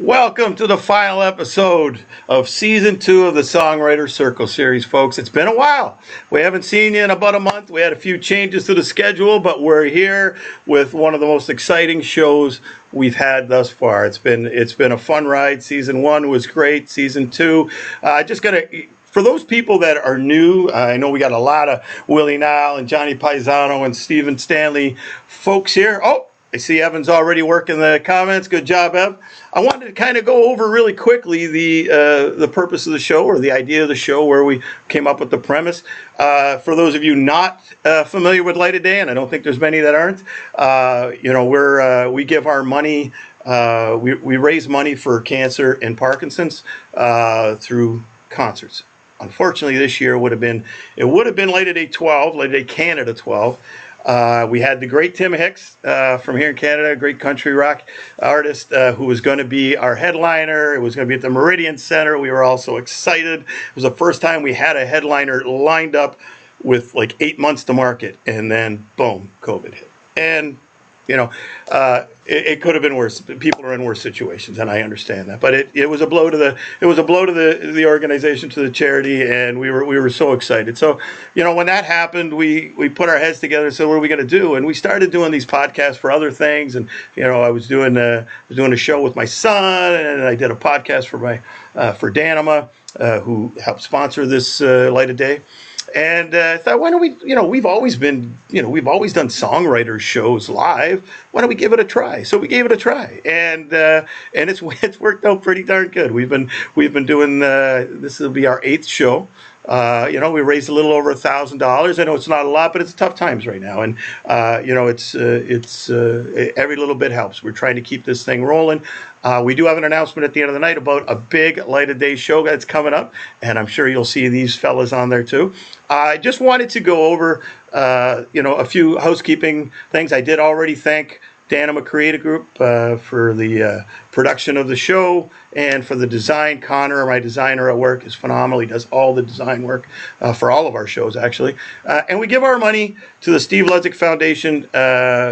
Welcome to the final episode of Season 2 of the Songwriters Circle series, folks. It's been a while. We haven't seen you in about a month. We had a few changes to the schedule, but we're here with one of the most exciting shows we've had thus far. It's been a fun ride. Season 1 was great. Season 2, for those people that are new, I know we got a lot of Willie Nile and Johnny Pisano and Stephen Stanley folks here. Oh, I see Evan's already working the comments. Good job, Ev. I wanted to kind of go over really quickly the purpose of the show, or the idea of the show, where we came up with the premise. For those of you not familiar with Light of Day, and I don't think there's many that aren't, we give our money. We raise money for cancer and Parkinson's through concerts. Unfortunately, this year it would have been Light of Day 12, Light of Day Canada 12. We had the great Tim Hicks from here in Canada, a great country rock artist who was going to be our headliner. It was going to be at the Meridian Center. We were all so excited. It was the first time we had a headliner lined up with like 8 months to market, and then boom, COVID hit. And it could have been worse. People are in worse situations, and I understand that. But it was a blow to the organization, to the charity, and we were so excited. So, when that happened, we put our heads together and said, what are we going to do? And we started doing these podcasts for other things. And I was doing a show with my son, and I did a podcast for Danima, who helped sponsor this Light of Day. And I thought, why don't we, we've always done songwriters shows live. Why don't we give it a try? So we gave it a try, and it's worked out pretty darn good. We've been doing this will be our 8th show. We raised a little over $1,000. I know it's not a lot, but it's tough times right now, and it's every little bit helps. We're trying to keep this thing rolling. We do have an announcement at the end of the night about a big Light of Day show that's coming up, and I'm sure you'll see these fellas on there too. I just wanted to go over a few housekeeping things. I did already thank Danima Creative Group for the production of the show and for the design. Connor, my designer at work, is phenomenal. He does all the design work for all of our shows, actually. And we give our money to the Steve Ludzik Foundation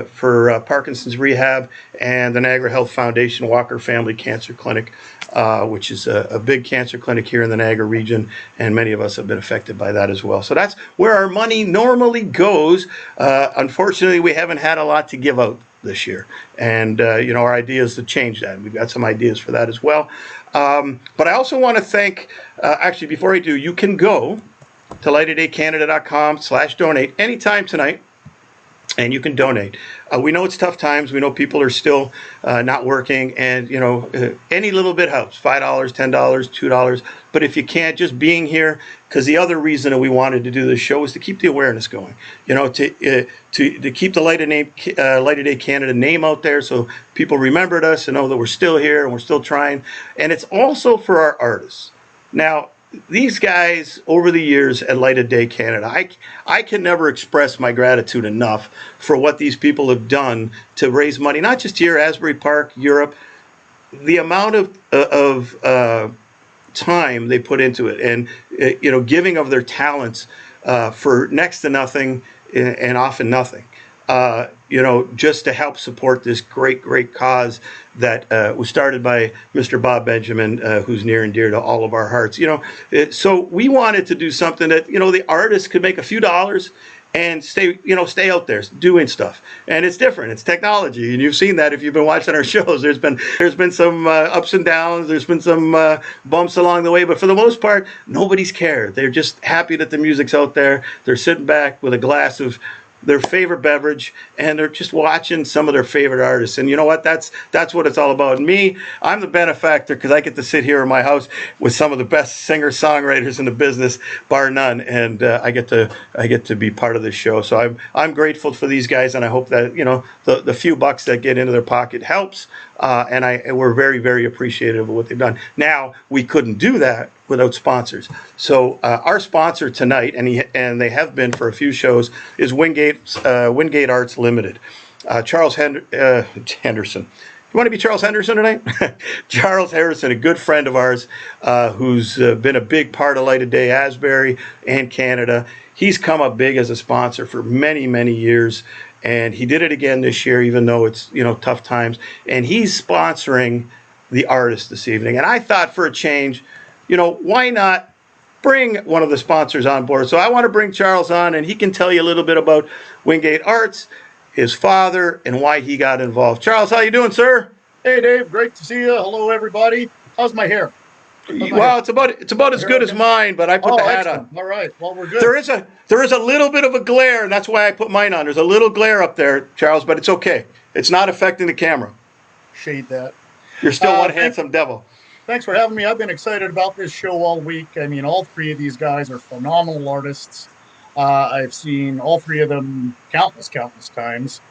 for Parkinson's Rehab, and the Niagara Health Foundation Walker Family Cancer Clinic, which is a big cancer clinic here in the Niagara region, and many of us have been affected by that as well. So that's where our money normally goes. Unfortunately, we haven't had a lot to give out this year, and our idea is to change that. We've got some ideas for that as well. But I also want to thank, actually, before I do, you can go to lightofdaycanada.com/donate anytime tonight, and you can donate. We know it's tough times. We know people are still not working, and any little bit helps. $5, $10, $2. But if you can't, just being here, because the other reason that we wanted to do this show is to keep the awareness going. To keep the Light of Day Canada name out there, so people remembered us and know that we're still here and we're still trying. And it's also for our artists. Now, these guys over the years at Light of Day Canada, I can never express my gratitude enough for what these people have done to raise money, not just here, Asbury Park, Europe. The amount of time they put into it, and giving of their talents for next to nothing and often nothing. Just to help support this great cause that was started by Mr. Bob Benjamin, who's near and dear to all of our hearts. So we wanted to do something that, the artists could make a few dollars and stay out there doing stuff. And it's different. It's technology, and you've seen that if you've been watching our shows. There's been some ups and downs. There's been some bumps along the way, but for the most part, nobody's cared. They're just happy that the music's out there. They're sitting back with a glass of their favorite beverage, and they're just watching some of their favorite artists. And you know what? That's what it's all about. And me, I'm the benefactor, because I get to sit here in my house with some of the best singer-songwriters in the business, bar none. And I get to be part of this show. So I'm grateful for these guys, and I hope that the few bucks that get into their pocket helps. And we're very, very appreciative of what they've done. Now, we couldn't do that without sponsors. So our sponsor tonight, and they have been for a few shows, is Wingate Arts Limited. Charles Henderson. You want to be Charles Henderson tonight? Charles Henderson, a good friend of ours, who's been a big part of Light of Day Asbury and Canada. He's come up big as a sponsor for many, many years. And he did it again this year, even though it's, tough times. And he's sponsoring the artist this evening. And I thought for a change, why not bring one of the sponsors on board? So I want to bring Charles on, and he can tell you a little bit about Wingate Arts, his father, and why he got involved. Charles, how you doing, sir? Hey, Dave. Great to see you. Hello, everybody. How's my hair? Well, it's about as good as mine, but I put the hat on. All right. Well, we're good. There is a little bit of a glare, and that's why I put mine on. There's a little glare up there, Charles, but it's okay. It's not affecting the camera. Shade that. You're still one handsome devil. Thanks for having me. I've been excited about this show all week. I mean, all three of these guys are phenomenal artists. I've seen all three of them countless times.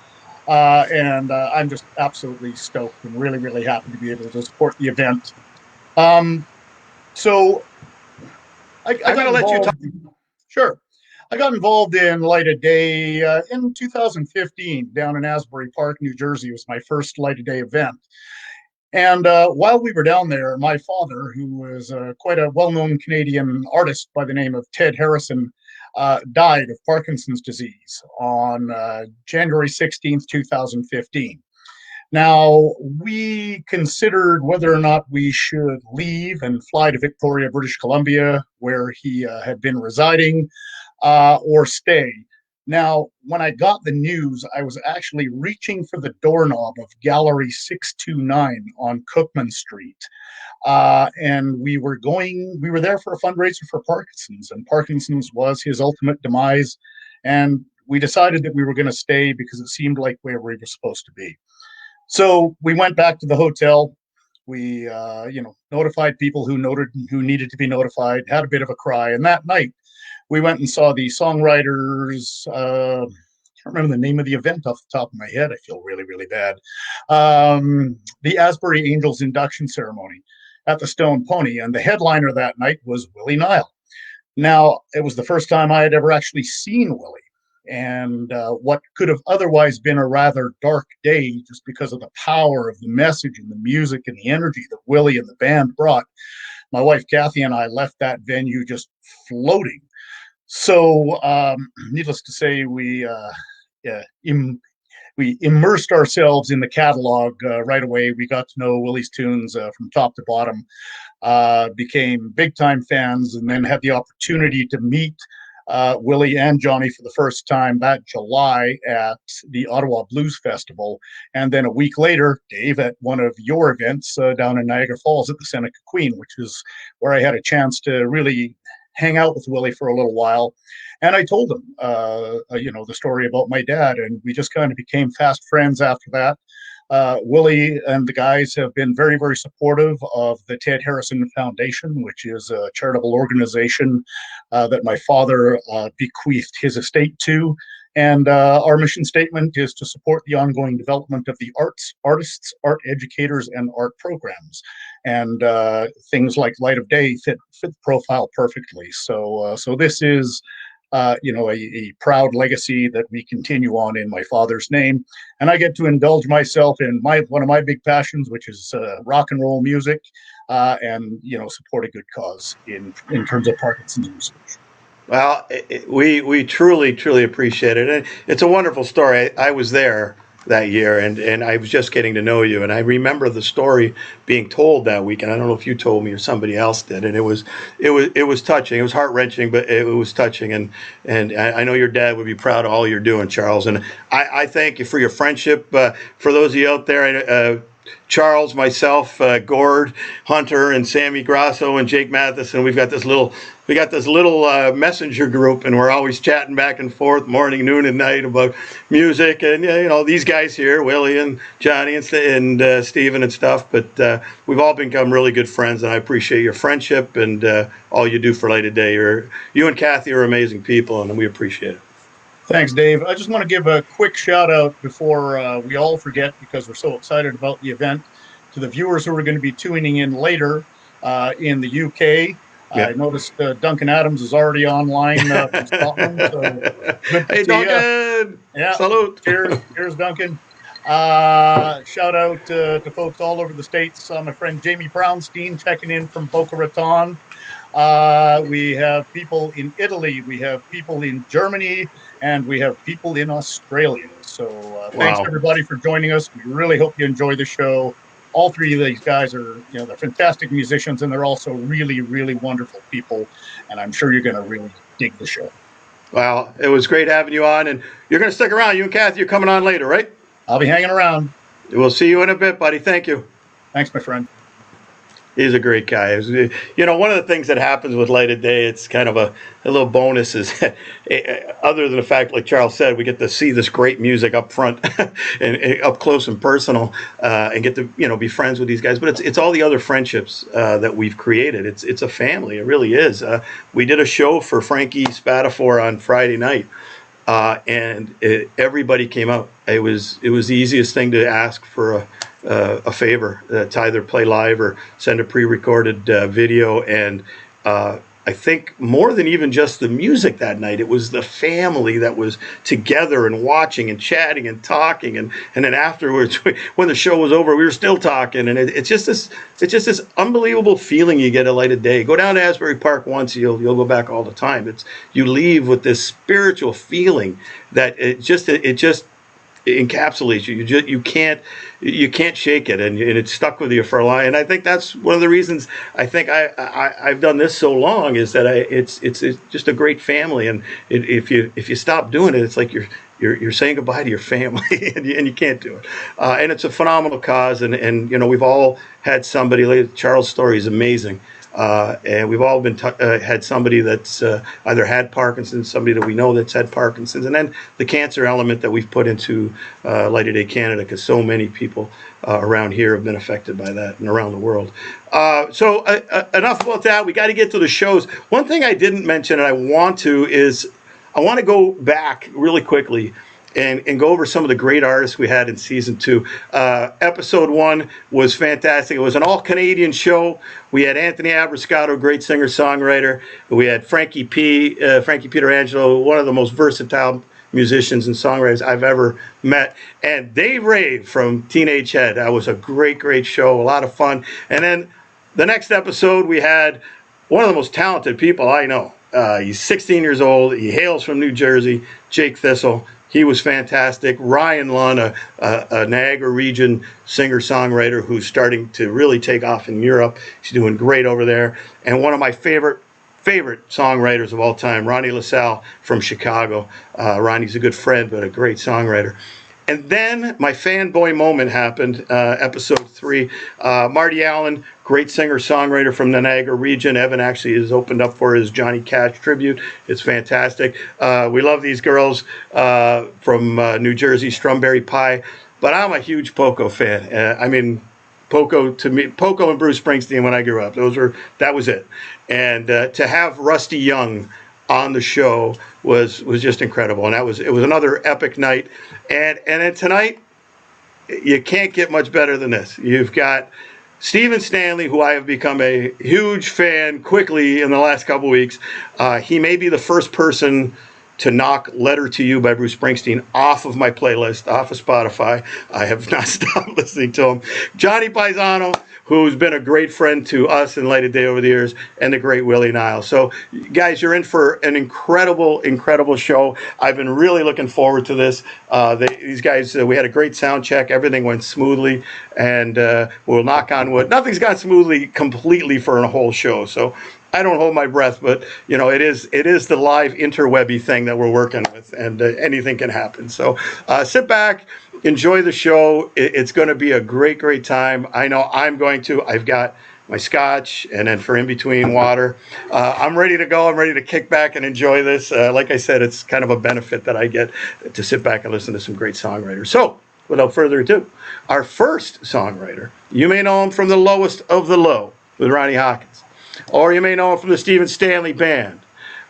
And I'm just absolutely stoked and really, really happy to be able to support the event. So I'm going to let you talk. Sure. I got involved in Light of Day in 2015 down in Asbury Park, New Jersey. It was my first Light of Day event. And while we were down there, my father, who was quite a well-known Canadian artist by the name of Ted Harrison, died of Parkinson's disease on January 16th, 2015. Now, we considered whether or not we should leave and fly to Victoria, British Columbia, where he had been residing, or stay. Now, when I got the news, I was actually reaching for the doorknob of Gallery 629 on Cookman Street. And we were there for a fundraiser for Parkinson's, and Parkinson's was his ultimate demise. And we decided that we were going to stay because it seemed like where we were supposed to be. So we went back to the hotel. We, notified people who needed to be notified, had a bit of a cry. And that night we went and saw the Songwriters, I can't remember the name of the event off the top of my head. I feel really, really bad. The Asbury Angels induction ceremony at the Stone Pony. And the headliner that night was Willie Nile. Now, it was the first time I had ever actually seen Willie. And what could have otherwise been a rather dark day, just because of the power of the message and the music and the energy that Willie and the band brought, my wife Kathy and I left that venue just floating. So, needless to say, we immersed ourselves in the catalog right away. We got to know Willie's tunes from top to bottom, became big-time fans, and then had the opportunity to meet Willie and Johnny for the first time that July at the Ottawa Blues Festival. And then a week later, Dave, at one of your events down in Niagara Falls at the Seneca Queen, which is where I had a chance to really hang out with Willie for a little while. And I told him, the story about my dad, and we just kind of became fast friends after that. Willie and the guys have been very, very supportive of the Ted Harrison Foundation, which is a charitable organization that my father bequeathed his estate to. And our mission statement is to support the ongoing development of the artists, art educators, and art programs. And things like Light of Day fit the profile perfectly. So this is a proud legacy that we continue on in my father's name. And I get to indulge myself in one of my big passions, which is rock and roll music, and support a good cause in terms of Parkinson's research. Well, we truly appreciate it. And it's a wonderful story. I was there that year, and I was just getting to know you, and I remember the story being told that week, and I don't know if you told me or somebody else did, and it was touching. It was heart-wrenching, but it was touching, and I know your dad would be proud of all you're doing, Charles, and I thank you for your friendship. For those of you out there, Charles, myself, Gord, Hunter, and Sammy Grasso, and Jake Matheson, we got this little messenger group, and we're always chatting back and forth morning, noon, and night about music, and these guys here, Willie and Johnny and Steven and stuff. But we've all become really good friends, and I appreciate your friendship and all you do for Light of Day. You and Kathy are amazing people, and we appreciate it. Thanks, Dave. I just want to give a quick shout out before we all forget, because we're so excited about the event, to the viewers who are going to be tuning in later in the UK. Yeah. I noticed Duncan Adams is already online from Scotland. So good to see Duncan! Yeah. Salute! Cheers, Duncan. Shout out to folks all over the States. My friend Jamie Brownstein checking in from Boca Raton. We have people in Italy, we have people in Germany, and we have people in Australia. So thanks everybody for joining us. We really hope you enjoy the show. all three of these guys are, they're fantastic musicians, and they're also really, really wonderful people. And I'm sure you're going to really dig the show. Well, it was great having you on, and you're going to stick around. You and Kathy are coming on later, right? I'll be hanging around. We'll see you in a bit, buddy. Thank you. Thanks, my friend. He's a great guy. One of the things that happens with Light of Day, it's kind of a little bonus is, other than the fact, like Charles said, we get to see this great music up front and up close and personal, and get to be friends with these guys. But it's all the other friendships that we've created. It's a family. It really is. We did a show for Frankie Spatafor on Friday night. And everybody came out. It was the easiest thing to ask for a favor, to either play live or send a pre-recorded video. And I think more than even just the music that night, it was the family that was together and watching and chatting and talking. And then afterwards, when the show was over, we were still talking. And it's just this unbelievable feeling you get at Light of Day. Go down to Asbury Park once, you'll go back all the time. You leave with this spiritual feeling that it just encapsulates you. You can't shake it, and it's stuck with you for a while. And I think that's one of the reasons I think I've done this so long, is that it's just a great family. And if you stop doing it, it's like you're saying goodbye to your family, and you can't do it. And it's a phenomenal cause, and we've all had somebody. Like Charles' story is amazing. And we've all been had somebody that's either had Parkinson's, somebody that we know that's had Parkinson's, and then the cancer element that we've put into Light of Day Canada, because so many people around here have been affected by that, and around the world. So enough about that. We got to get to the shows. One thing I didn't mention, and I want to go back really quickly and go over some of the great artists we had in season 2. Episode 1 was fantastic. It was an all-Canadian show. We had Anthony Abrascato, great singer-songwriter. We had Frankie Pietrangelo, one of the most versatile musicians and songwriters I've ever met. And Dave Rave from Teenage Head. That was a great, great show, a lot of fun. And then the next episode, we had one of the most talented people I know. He's 16 years old. He hails from New Jersey, Jake Thistle. He was fantastic. Ryan Lunn, a Niagara region singer-songwriter who's starting to really take off in Europe. He's doing great over there. And one of my favorite songwriters of all time, Ronnie LaSalle from Chicago. Ronnie's a good friend, but a great songwriter. And then my fanboy moment happened, episode 3. Marty Allen, great singer-songwriter from the Niagara region. Evan actually has opened up for his Johnny Cash tribute. It's fantastic. We love these girls from New Jersey, Strawberry Pie. But I'm a huge Poco fan. Poco and Bruce Springsteen when I grew up. That was it. And to have Rusty Young on the show was just incredible. And it was another epic night. And then tonight, you can't get much better than this. You've got Stephen Stanley, who I have become a huge fan quickly in the last couple weeks. He may be the first person to knock Letter to You by Bruce Springsteen off of my playlist, off of Spotify. I have not stopped listening to him. Johnny Pisano, who's been a great friend to us in Light of Day over the years, and the great Willie Nile. So, guys, you're in for an incredible, incredible show. I've been really looking forward to this. These guys, we had a great sound check. Everything went smoothly, and we'll knock on wood. Nothing's gone smoothly completely for a whole show, so I don't hold my breath, but it is the live interwebby thing that we're working with, and anything can happen. So sit back, enjoy the show. It's going to be a great, great time. I know I'm going to. I've got my scotch, and then for in between, water. I'm ready to go. I'm ready to kick back and enjoy this. Like I said, it's kind of a benefit that I get to sit back and listen to some great songwriters. So without further ado, our first songwriter, you may know him from The Lowest of the Low with Ronnie Hawkins. Or you may know him from the Stephen Stanley Band.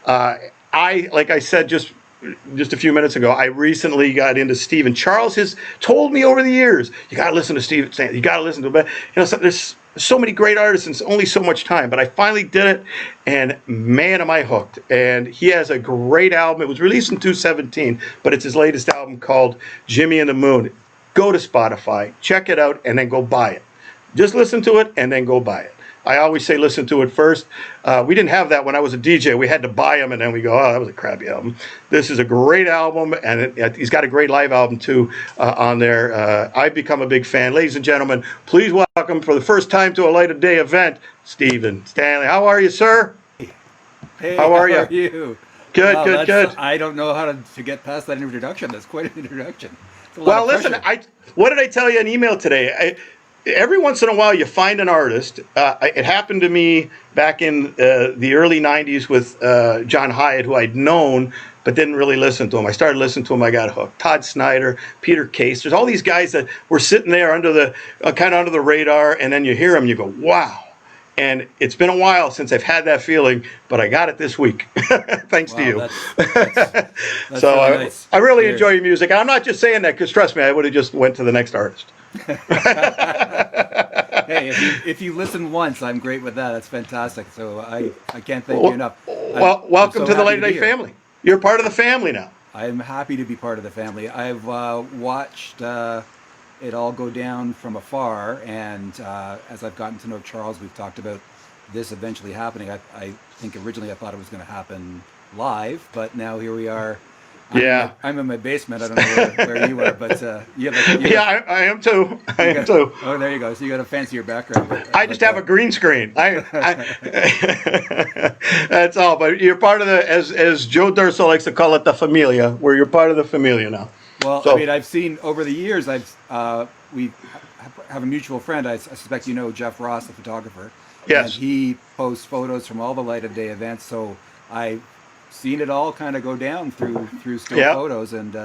Like I said just a few minutes ago, I recently got into Stephen. Charles has told me over the years, you got to listen to Stephen Stanley. You got to listen to him. There's so many great artists and only so much time. But I finally did it, and man, am I hooked. And he has a great album. It was released in 2017, but it's his latest album called Jimmy and the Moon. Go to Spotify, check it out, and then go buy it. Just listen to it and then go buy it. I always say listen to it first. We didn't have that when I was a DJ. We had to buy them and then we go, oh, that was a crappy album. This is a great album, and he's got a great live album too on there. I've become a big fan. Ladies and gentlemen, please welcome for the first time to a Light of Day event, Stephen Stanley. How are you, sir? Hey, how are you? Good, wow, good. I don't know how to get past that introduction. That's quite an introduction. Well, listen, what did I tell you in email today? Every once in a while, you find an artist. It happened to me back in the early 90s with John Hyatt, who I'd known but didn't really listen to him. I started listening to him. I got hooked. Todd Snyder, Peter Case. There's all these guys that were sitting there under the kind of under the radar, and then you hear them, you go, wow. And it's been a while since I've had that feeling, but I got it this week, thanks to you. That's so really nice. I really enjoy your music. And I'm not just saying that because, trust me, I would have just went to the next artist. Hey, if you listen once, I'm great with that. That's fantastic. So I can't thank you enough. Well, welcome to the Light of Day family. You're part of the family now. I'm happy to be part of the family. I've watched it all go down from afar, and as I've gotten to know Charles, we've talked about this eventually happening. I think originally I thought it was going to happen live, but now here we are. I'm in my basement. I don't know where you are, but I am too. I am too. Oh, there you go. So you got a fancier background. I just have a green screen. That's all. But you're part of the, as Joe Durso likes to call it, the familia. Where you're part of the familia now. Well, so, I mean, I've seen over the years. We have a mutual friend. I suspect you know Jeff Ross, the photographer. Yes. And he posts photos from all the Light of Day events. So I've seen it all kind of go down through still photos, and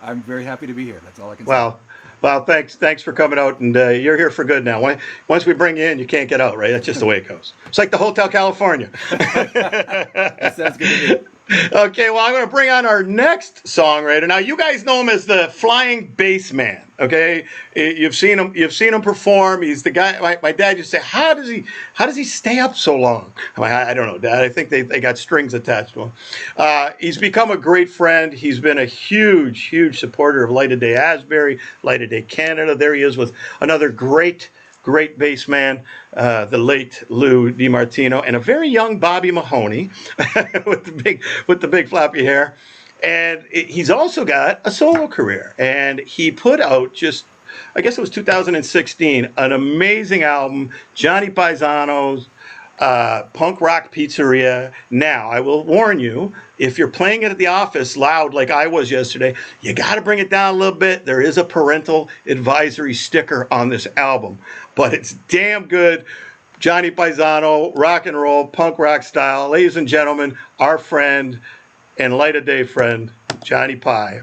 I'm very happy to be here. That's all I can say. Well, thanks for coming out, and you're here for good now. Once we bring you in, you can't get out, right? That's just the way it goes. It's like the Hotel California. That sounds good to me. Okay, well, I'm going to bring on our next songwriter. Now, you guys know him as the Flying Bass Man. Okay, you've seen him perform. He's the guy. My dad used to say, "How does he stay up so long?" I'm like, I don't know, Dad. I think they got strings attached to him. He's become a great friend. He's been a huge supporter of Light of Day Asbury, Light of Day Canada. There he is with another great bass man, the late Lou DiMartino, and a very young Bobby Mahoney with the big floppy hair. And he's also got a solo career. And he put out I guess it was 2016, an amazing album, Johnny Pisano's Punk Rock Pizzeria. Now, I will warn you, if you're playing it at the office loud like I was yesterday, you got to bring it down a little bit. There is a parental advisory sticker on this album, but it's damn good. Johnny Pisano, rock and roll, punk rock style. Ladies and gentlemen, our friend and Light of Day friend, Johnny Pie.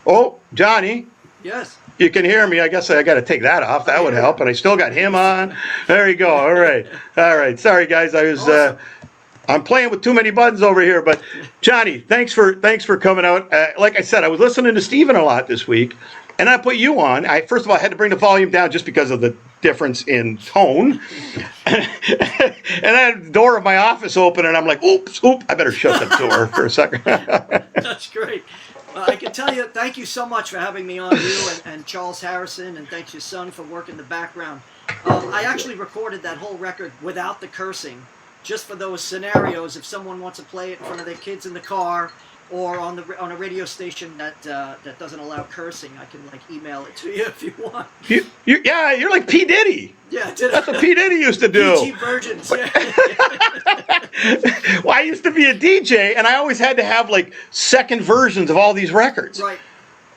Oh, Johnny. Yes. You can hear me. I guess I got to take that off. That would help. And I still got him on. There you go. All right. Sorry, guys. I was I'm playing with too many buttons over here. But Johnny, thanks for coming out. Like I said, I was listening to Stephen a lot this week, and I put you on. First of all, I had to bring the volume down just because of the difference in tone. And I had the door of my office open, and I'm like, oops, I better shut the door for a second. That's great. I can tell you, thank you so much for having me on, you and Charles Harrison, and thanks your son for working the background. I actually recorded that whole record without the cursing, just for those scenarios if someone wants to play it in front of their kids in the car or on a radio station that doesn't allow cursing. I can email it to you if you want. You're like P. Diddy. Yeah, that's what P. Diddy used to do. PG versions. Yeah. Well, I used to be a DJ, and I always had to have second versions of all these records. Right.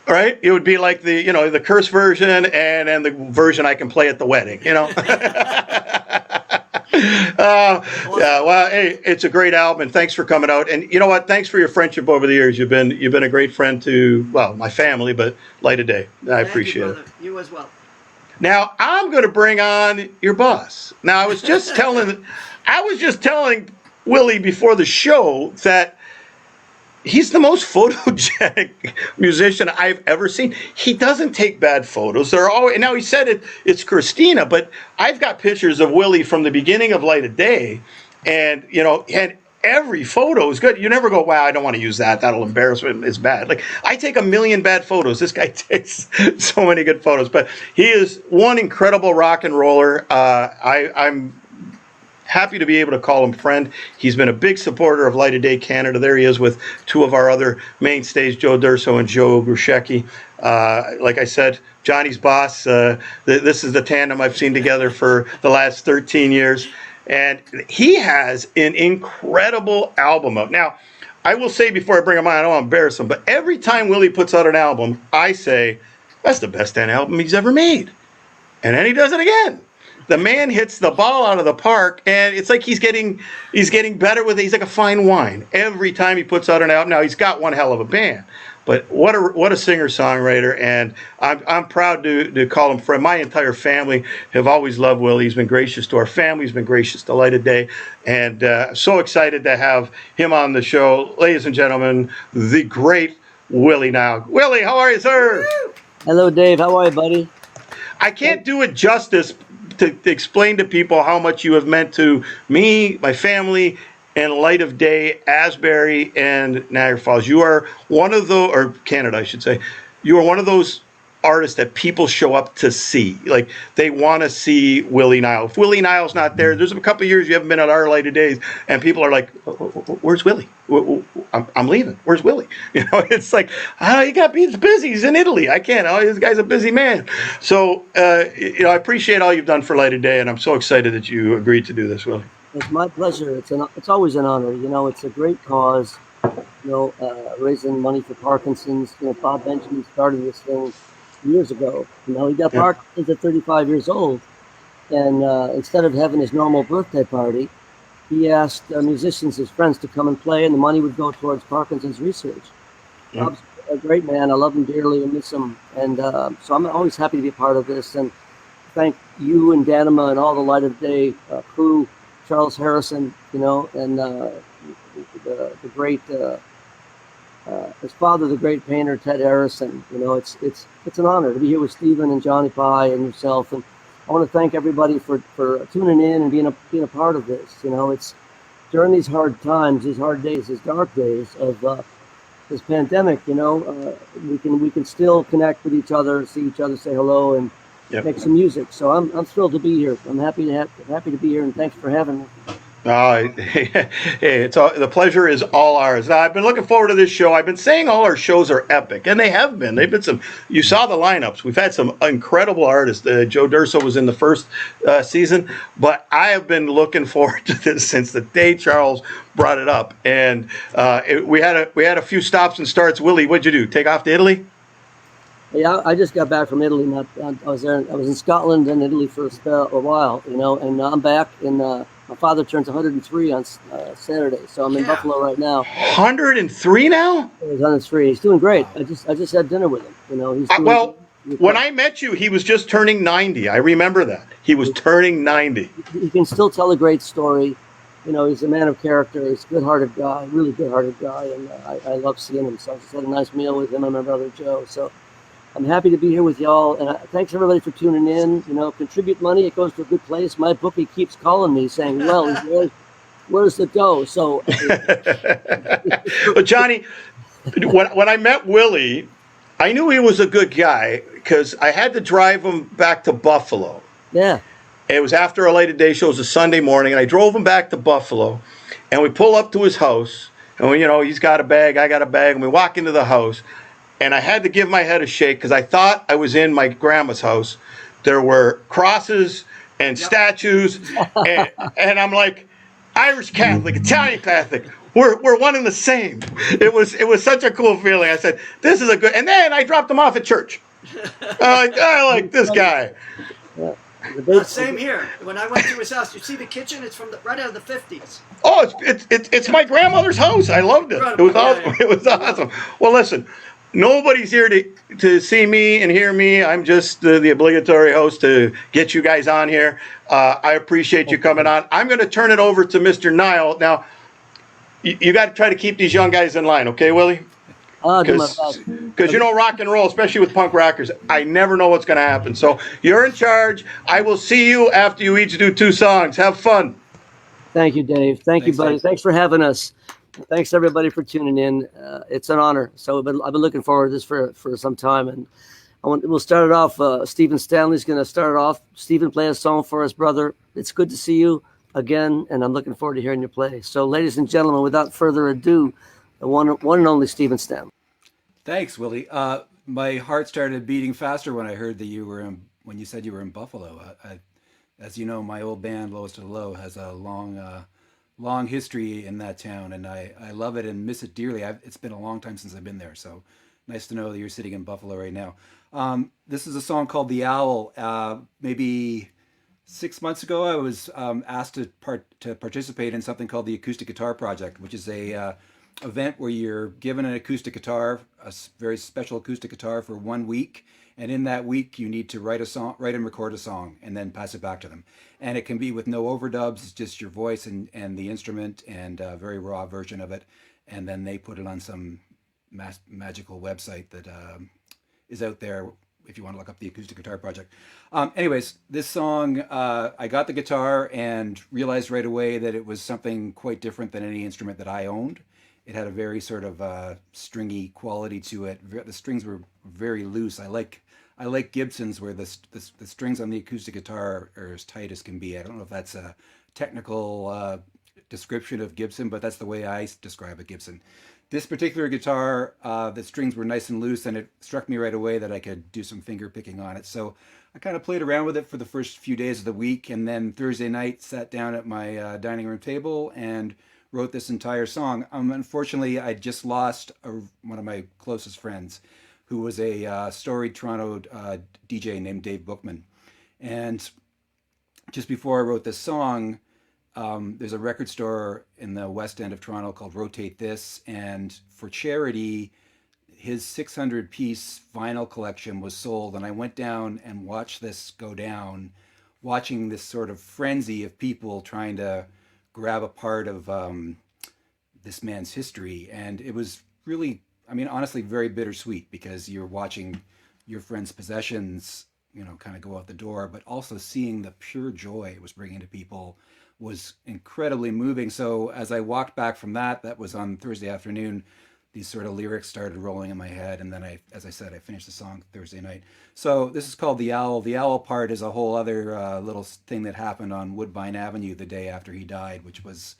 Right? It would be like the curse version and then the version I can play at the wedding. Yeah, well, hey, it's a great album, and thanks for coming out. And you know what? Thanks for your friendship over the years. You've been a great friend to, well, my family, but Light of Day. I appreciate it. You as well. Now I'm going to bring on your boss. Now I was just telling Willie before the show that he's the most photogenic musician I've ever seen. He doesn't take bad photos. They're always, now he said it's Christina, but I've got pictures of Willie from the beginning of Light of Day, and every photo is good. You never go, wow, I don't want to use that. That'll embarrass me. It's bad. Like, I take a million bad photos. This guy takes so many good photos. But he is one incredible rock and roller. I'm happy to be able to call him friend. He's been a big supporter of Light of Day Canada. There he is with two of our other mainstays, Joe Durso and Joe Grushecki. Like I said, Johnny's boss. This is the tandem I've seen together for the last 13 years. And he has an incredible album out. Now, I will say before I bring him on, I don't want to embarrass him, but every time Willie puts out an album, I say, that's the best album he's ever made. And then he does it again. The man hits the ball out of the park, and it's like he's getting better with it. He's like a fine wine. Every time he puts out an album, now he's got one hell of a band, but what a singer-songwriter, and I'm proud to call him friend. My entire family have always loved Willie. He's been gracious to our family. He's been gracious to Light of Day, and so excited to have him on the show. Ladies and gentlemen, the great Willie Nile. Willie, how are you, sir? Hello, Dave. How are you, buddy? I can't do it justice to explain to people how much you have meant to me, my family, and Light of Day, Asbury, and Niagara Falls. You are one of those, or Canada, I should say. You are one of those artists that people show up to see. Like, they want to see Willie Nile. If Willie Nile's not there, there's a couple of years you haven't been at our Light of Days, and people are like, where's Willie? I'm leaving. Where's Willie? You know, it's like, he's busy. He's in Italy. I can't. Oh, this guy's a busy man. So, I appreciate all you've done for Light of Day, and I'm so excited that you agreed to do this, Willie. It's my pleasure. It's always an honor. It's a great cause. Raising money for Parkinson's. Bob Benjamin started this thing years ago. He got Parkinson's at 35 years old, and instead of having his normal birthday party, he asked musicians, his friends, to come and play, and the money would go towards Parkinson's research. Yeah. Bob's a great man. I love him dearly and miss him, and so I'm always happy to be a part of this. And thank you and Danima and all the Light of Day crew. Charles Harrison, and the great, his father, the great painter, Ted Harrison. It's an honor to be here with Stephen and Johnny Pye and yourself. And I want to thank everybody for tuning in and being a part of this. It's during these hard times, these hard days, these dark days of this pandemic. We can still connect with each other, see each other, say hello, and make some music. So I'm thrilled to be here. I'm happy to be here, and thanks for having me. The pleasure is all ours. Now, I've been looking forward to this show. I've been saying all our shows are epic, and they have been. They've been some. You saw the lineups. We've had some incredible artists. Joe Durso was in the first season, but I have been looking forward to this since the day Charles brought it up. And we had a few stops and starts. Willie, what'd you do? Take off to Italy? Yeah, I just got back from Italy. I was in Scotland and Italy for a while, and I'm back. And my father turns 103 on Saturday, so I'm in Buffalo right now. 103 now? He's 103. He's doing great. I just had dinner with him. He's doing when I met you, he was just turning 90. I remember that. He was turning 90. He can still tell a great story. He's a man of character. He's a good-hearted guy, really good-hearted guy, and I love seeing him. So I just had a nice meal with him and my brother Joe. So I'm happy to be here with y'all, and thanks everybody for tuning in. Contribute money; it goes to a good place. My bookie keeps calling me saying, "Well, where's it go?" So, but Johnny, when I met Willie, I knew he was a good guy because I had to drive him back to Buffalo. Yeah, it was after a Light of Day show. It was a Sunday morning, and I drove him back to Buffalo, and we pull up to his house, and he's got a bag, I got a bag, and we walk into the house. And I had to give my head a shake because I thought I was in my grandma's house. There were crosses and statues, and I'm like, Irish Catholic, Italian Catholic. We're one and the same. It was such a cool feeling. I said, this is a good. And then I dropped him off at church. I like this guy. Same here. When I went to his house, you see the kitchen? It's from right out of the 50s. Oh, it's my grandmother's house. I loved it. It was awesome. Yeah. It was awesome. Well, listen. Nobody's here to see me and hear me. I'm just the obligatory host to get you guys on here. I appreciate you coming on. I'm going to turn it over to Mr. Nile. Now, you got to try to keep these young guys in line, okay, Willie? Because rock and roll, especially with punk rockers, I never know what's going to happen. So you're in charge. I will see you after you each do 2 songs. Have fun. Thank you, Dave. Thank you, Thanks, buddy. Dave. Thanks for having us. Thanks everybody for tuning in. It's an honor. So I've been looking forward to this for some time, and we'll start it off. Stephen Stanley's going to start it off. Stephen, play a song for us, brother. It's good to see you again, and I'm looking forward to hearing you play. So, ladies and gentlemen, without further ado, the one and only Stephen Stanley. Thanks, Willie. My heart started beating faster when I heard that when you said you were in Buffalo. As you know, my old band, Lowest to the Low, has a long history in that town, and I love it and miss it dearly. It's been a long time since I've been there, so nice to know that you're sitting in Buffalo right now. This is a song called The Owl. Maybe 6 months ago, I was asked to participate in something called the Acoustic Guitar Project, which is a event where you're given an acoustic guitar, a very special acoustic guitar for 1 week, and in that week you need to write and record a song, and then pass it back to them. And it can be with no overdubs; it's just your voice and the instrument, and a very raw version of it. And then they put it on some magical website that is out there if you want to look up the Acoustic Guitar Project. Anyways, this song, I got the guitar and realized right away that it was something quite different than any instrument that I owned. It had a very sort of stringy quality to it. The strings were very loose. I like Gibsons where the strings on the acoustic guitar are as tight as can be. I don't know if that's a technical description of Gibson, but that's the way I describe a Gibson. This particular guitar, the strings were nice and loose, and it struck me right away that I could do some finger picking on it. So I kind of played around with it for the first few days of the week, and then Thursday night sat down at my dining room table and wrote this entire song. Unfortunately, I just lost one of my closest friends, who was a storied Toronto DJ named Dave Bookman. And just before I wrote this song, there's a record store in the West End of Toronto called Rotate This, and for charity, his 600-piece vinyl collection was sold, and I went down and watched this go down, watching this sort of frenzy of people trying to grab a part of this man's history. And it was really, I mean, honestly, very bittersweet, because you're watching your friend's possessions, kind of go out the door, but also seeing the pure joy it was bringing to people was incredibly moving. So as I walked back from that was on Thursday afternoon, these sort of lyrics started rolling in my head. And then as I said, I finished the song Thursday night. So this is called The Owl. The owl part is a whole other little thing that happened on Woodbine Avenue the day after he died, which was,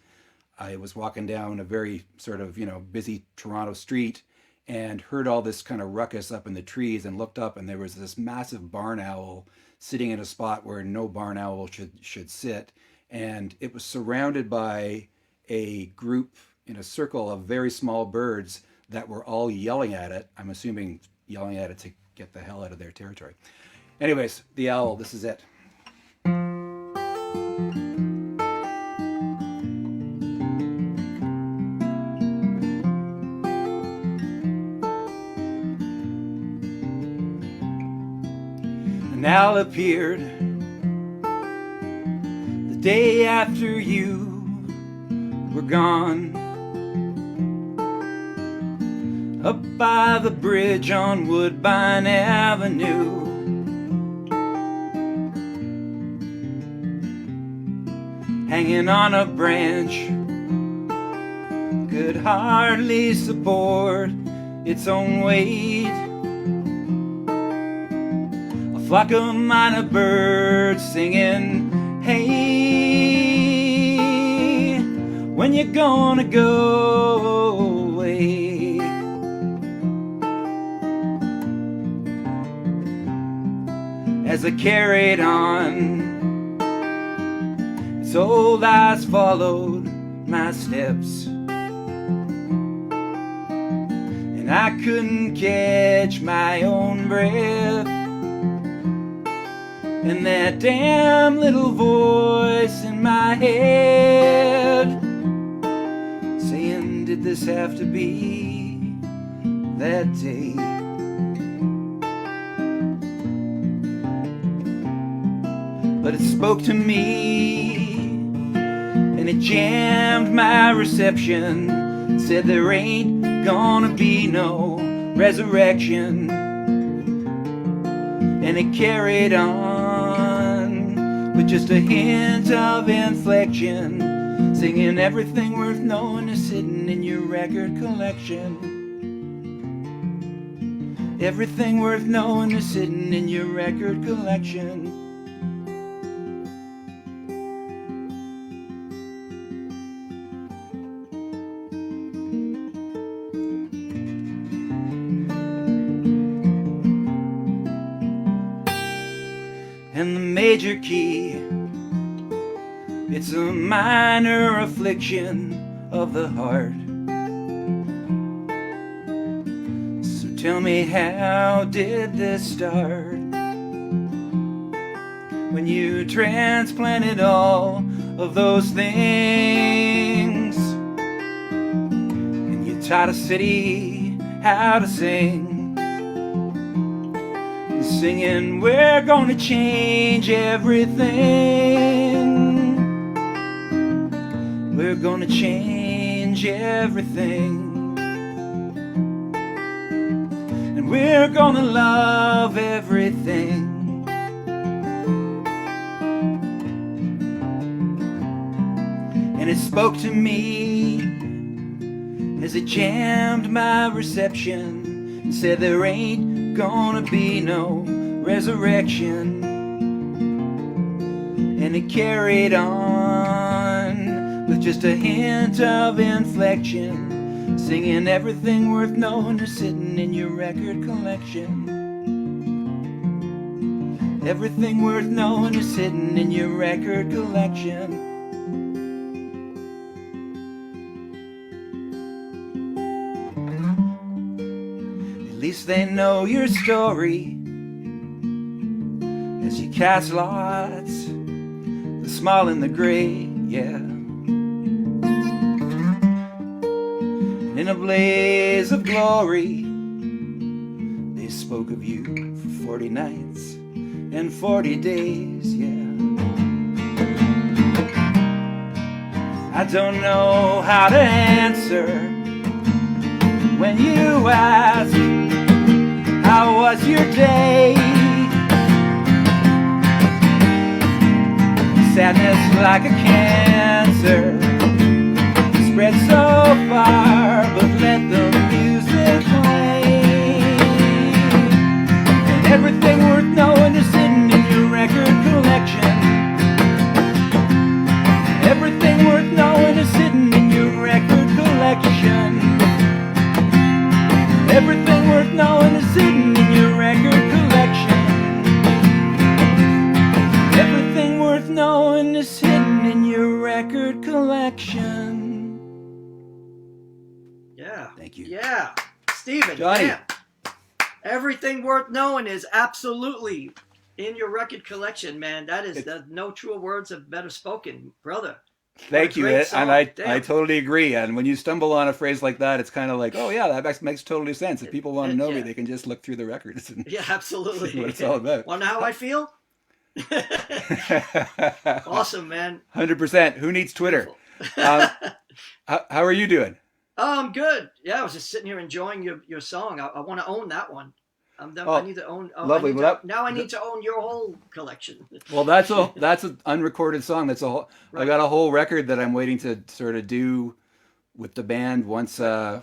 I was walking down a very sort of, busy Toronto street and heard all this kind of ruckus up in the trees, and looked up, and there was this massive barn owl sitting in a spot where no barn owl should sit. And it was surrounded by a group in a circle of very small birds that were all yelling at it. I'm assuming yelling at it to get the hell out of their territory. Anyways, The Owl, this is it. An owl appeared the day after you were gone, up by the bridge on Woodbine Avenue. Hanging on a branch, could hardly support its own weight. A flock of minor birds singing, hey, when you gonna go away? As I carried on, its old eyes followed my steps, and I couldn't catch my own breath. And that damn little voice in my head saying, did this have to be that day? But it spoke to me, and it jammed my reception. Said there ain't gonna be no resurrection. And it carried on with just a hint of inflection, singing everything worth knowing is sitting in your record collection. Everything worth knowing is sitting in your record collection. And the major key, it's a minor affliction of the heart. So tell me, how did this start? When you transplanted all of those things, and you taught a city how to sing, singing, we're gonna change everything. We're gonna change everything. And we're gonna love everything. And it spoke to me as it jammed my reception and said there ain't gonna be no resurrection. And it carried on with just a hint of inflection, singing everything worth knowing is sitting in your record collection. Everything worth knowing is sitting in your record collection. At least they know your story as you cast lots, the small and the great, yeah. And in a blaze of glory, they spoke of you for 40 nights and 40 days, yeah. I don't know how to answer when you ask, how was your day? Sadness like a cancer spread so far, but let the music play. And everything worth knowing is sitting in your record collection. Everything worth knowing is sitting in your record collection. Everything worth knowing is sitting in your record collection. Everything worth knowing is hidden in your record collection. Yeah. Thank you. Yeah. Steven, Johnny. man, everything worth knowing is absolutely in your record collection, man. That is, no truer words have better spoken, brother. Thank you, great and song. I Damn. totally agree. And when you stumble on a phrase like that, it's kind of like, oh yeah, that makes totally sense. If people want to know me, they can just look through the records and Yeah, absolutely. see what it's all about. Want to know how I feel? Awesome, man. 100%. Who needs Twitter? How are you doing? I'm good. Yeah, I was just sitting here enjoying your song. I want to own that one. I need to own. Lovely. Now I need to own your whole collection. Well, that's an unrecorded song. That's a whole. Right. I got a whole record that I'm waiting to sort of do with the band once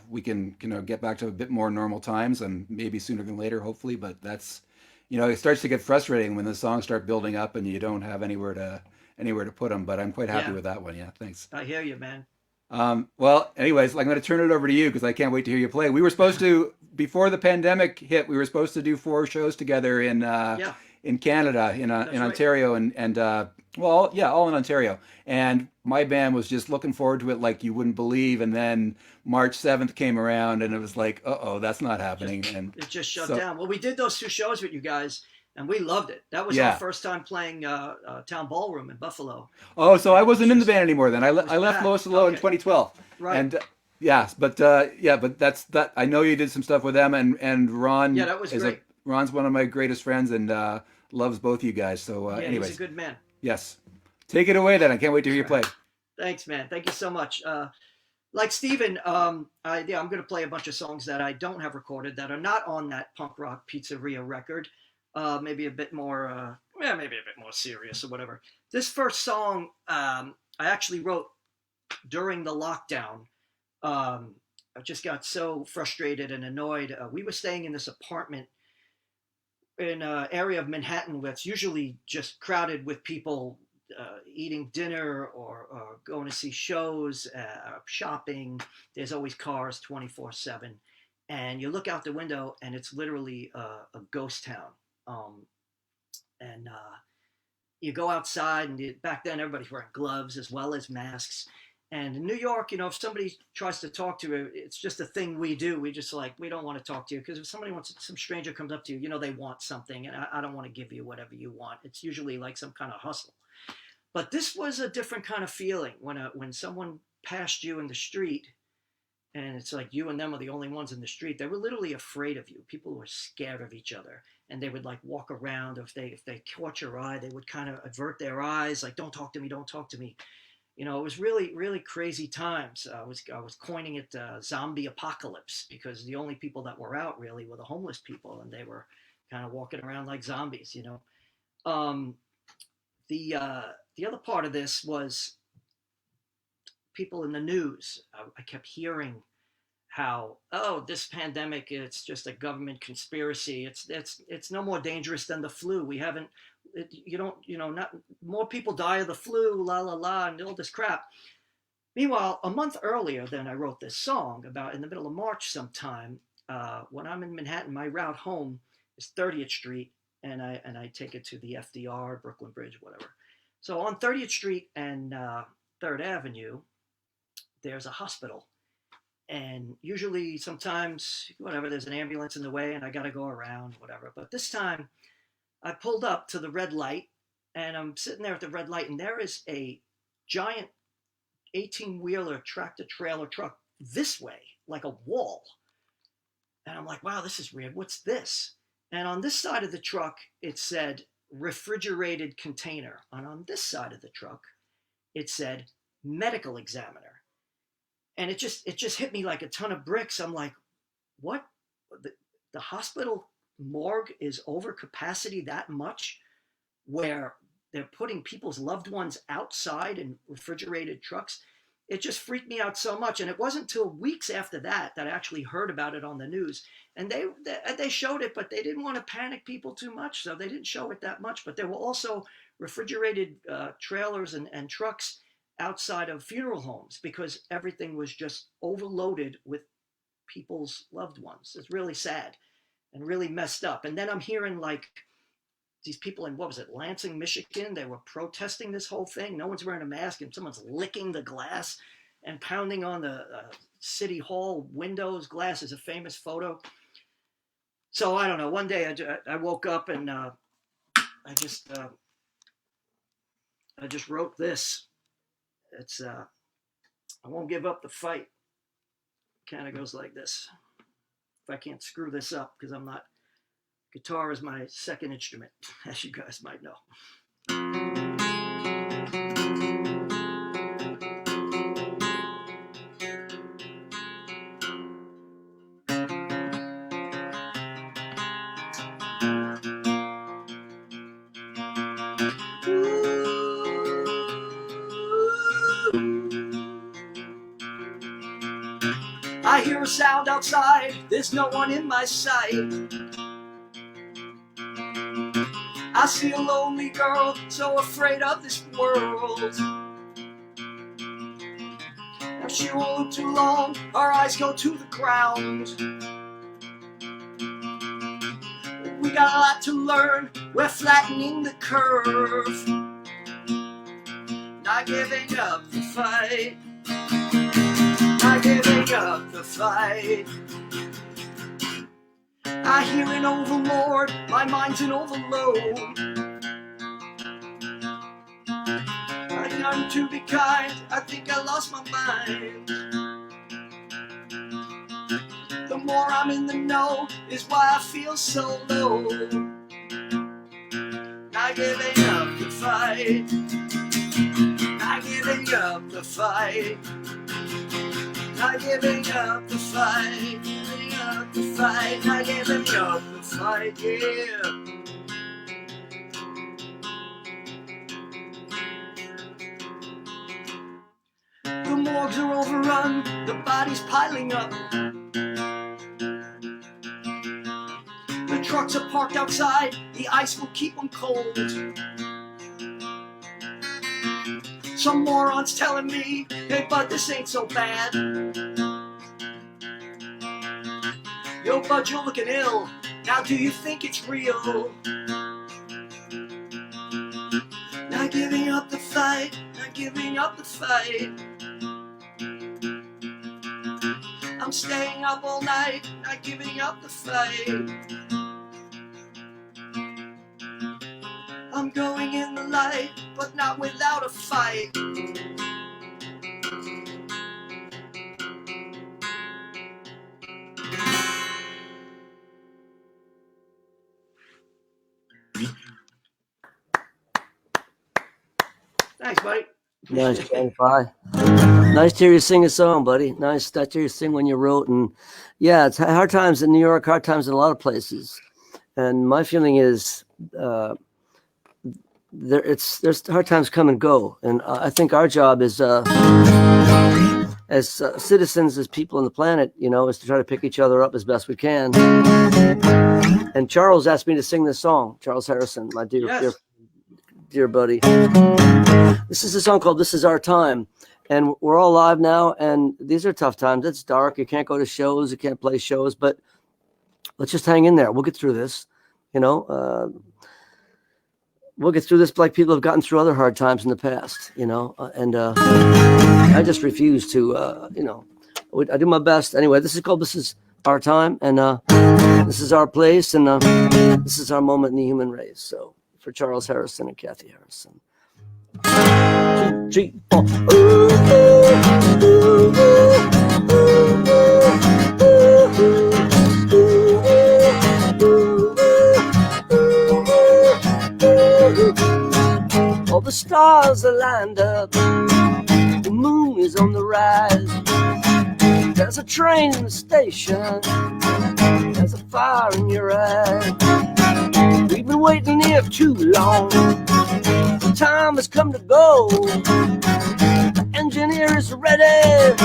we can get back to a bit more normal times, and maybe sooner than later, hopefully. But that's, it starts to get frustrating when the songs start building up and you don't have anywhere to put them. But I'm quite happy with that one. Yeah, thanks. I hear you, man. Well, anyways, I'm going to turn it over to you because I can't wait to hear you play. We were supposed to, before the pandemic hit, we were supposed to do 4 shows together in Canada, in Ontario, and all in Ontario. And my band was just looking forward to it like you wouldn't believe. And then March 7th came around, and it was like, that's not happening. And it just shut down. Well, we did those 2 shows with you guys, and we loved it. That was our first time playing Town Ballroom in Buffalo. Oh, so I wasn't in the band anymore then. I left Lois Low in 2012. Right. And but that's that. I know you did some stuff with them, and Ron. Yeah, that was great. Ron's one of my greatest friends, and loves both you guys. So anyways, he's a good man. Yes, take it away then. I can't wait to hear you play. Thanks, man. Thank you so much. Like Steven, I'm going to play a bunch of songs that I don't have recorded that are not on that punk rock pizzeria record. Maybe a bit more, maybe a bit more serious or whatever. This first song, I actually wrote during the lockdown, I just got so frustrated and annoyed. We were staying in this apartment in an area of Manhattan where it's usually just crowded with people eating dinner or going to see shows, shopping. There's always cars 24/7. And you look out the window and it's literally a ghost town. And you go outside, and back then everybody's wearing gloves as well as masks. And in New York, if somebody tries to talk to you, it's just a thing we do. We just we don't want to talk to you because if some stranger comes up to you, they want something, and I don't want to give you whatever you want. It's usually like some kind of hustle. But this was a different kind of feeling when someone passed you in the street, and it's like you and them are the only ones in the street. They were literally afraid of you. People were scared of each other, and they would walk around. If they caught your eye, they would kind of avert their eyes, like, don't talk to me, don't talk to me. It was really, really crazy times. I was coining it zombie apocalypse because the only people that were out really were the homeless people, and they were kind of walking around like zombies. The other part of this was people in the news. I kept hearing how, this pandemic, it's just a government conspiracy. It's no more dangerous than the flu. We haven't, not more people die of the flu, la la la, and all this crap. Meanwhile, a month earlier, then I wrote this song about in the middle of March sometime. When I'm in Manhattan, my route home is 30th Street, and I take it to the FDR, Brooklyn Bridge, whatever. So on 30th Street and 3rd Avenue, there's a hospital. And usually, sometimes, whatever, there's an ambulance in the way and I got to go around, whatever. But this time, I pulled up to the red light, and I'm sitting there at the red light, and there is a giant 18-wheeler tractor-trailer truck this way, like a wall. And I'm like, wow, this is weird. What's this? And on this side of the truck, it said refrigerated container. And on this side of the truck, it said medical examiner. And it just hit me like a ton of bricks. I'm like, what? The hospital morgue is over capacity that much, where they're putting people's loved ones outside in refrigerated trucks? It just freaked me out so much. And it wasn't until weeks after that I actually heard about it on the news. And they showed it, but they didn't want to panic people too much, so they didn't show it that much. But there were also refrigerated trailers and trucks outside of funeral homes because everything was just overloaded with people's loved ones. It's really sad and really messed up. And then I'm hearing these people in, what was it, Lansing, Michigan, they were protesting this whole thing. No one's wearing a mask, and someone's licking the glass and pounding on the city hall windows. Glass is a famous photo. So I don't know. One day I woke up and I just wrote this. It's I won't give up the fight. Kind of goes like this. If I can't screw this up, because I'm not. Guitar is my second instrument, as you guys might know. I hear a sound outside, there's no one in my sight. I see a lonely girl, so afraid of this world. Now she won't look too long, her eyes go to the ground. We got a lot to learn, we're flattening the curve. Not giving up the fight. Not giving up the fight. I hear an overlord, my mind's an overload. I yearn to be kind, I think I lost my mind. The more I'm in the know is why I feel so low. Not giving up the fight. Not giving up the fight. Not giving up the fight. Giving up the fight. Not giving up the fight, yeah. The morgues are overrun, the bodies piling up. The trucks are parked outside, the ice will keep them cold. Some moron's telling me, hey bud, this ain't so bad. Yo bud, you're looking ill, now do you think it's real? Not giving up the fight, not giving up the fight. I'm staying up all night, not giving up the fight. I'm going in the light, but not without a fight. Thanks, buddy. Nice, Bye. Nice to hear you sing a song, buddy. Nice to hear you sing when you wrote. And yeah, it's hard times in New York, hard times in a lot of places. And my feeling is there's hard times come and go. And I think our job is as citizens, as people on the planet, is to try to pick each other up as best we can. And Charles asked me to sing this song. Charles Harrison, my dear buddy. This is a song called "This Is Our Time," and we're all live now. And these are tough times. It's dark. You can't go to shows. You can't play shows. But let's just hang in there. We'll get through this. We'll get through this like people have gotten through other hard times in the past. And I just refuse to. I do my best anyway. This is called "This Is Our Time," and this is our place, and this is our moment in the human race. So for Charles Harrison and Kathy Harrison. 2, 3, 4. All the stars are lined up, the moon is on the rise. There's a train in the station, there's a fire in your eye. We've been waiting here too long, the time has come to go. The engineer is ready,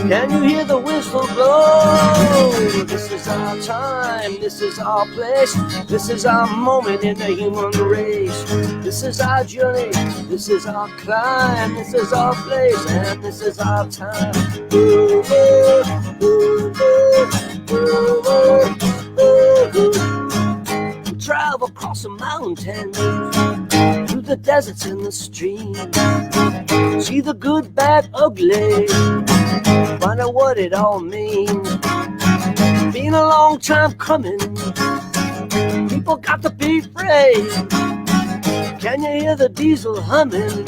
can you hear the whistle blow? This is our time, this is our place, this is our moment in the human race. This is our journey, this is our climb, this is our place, and this is our time. Ooh, ooh, ooh, ooh, ooh, ooh. Travel across the mountains, through the deserts and the streams. See the good, bad, ugly, find out what it all means. Been a long time coming, people got to be brave. Can you hear the diesel humming,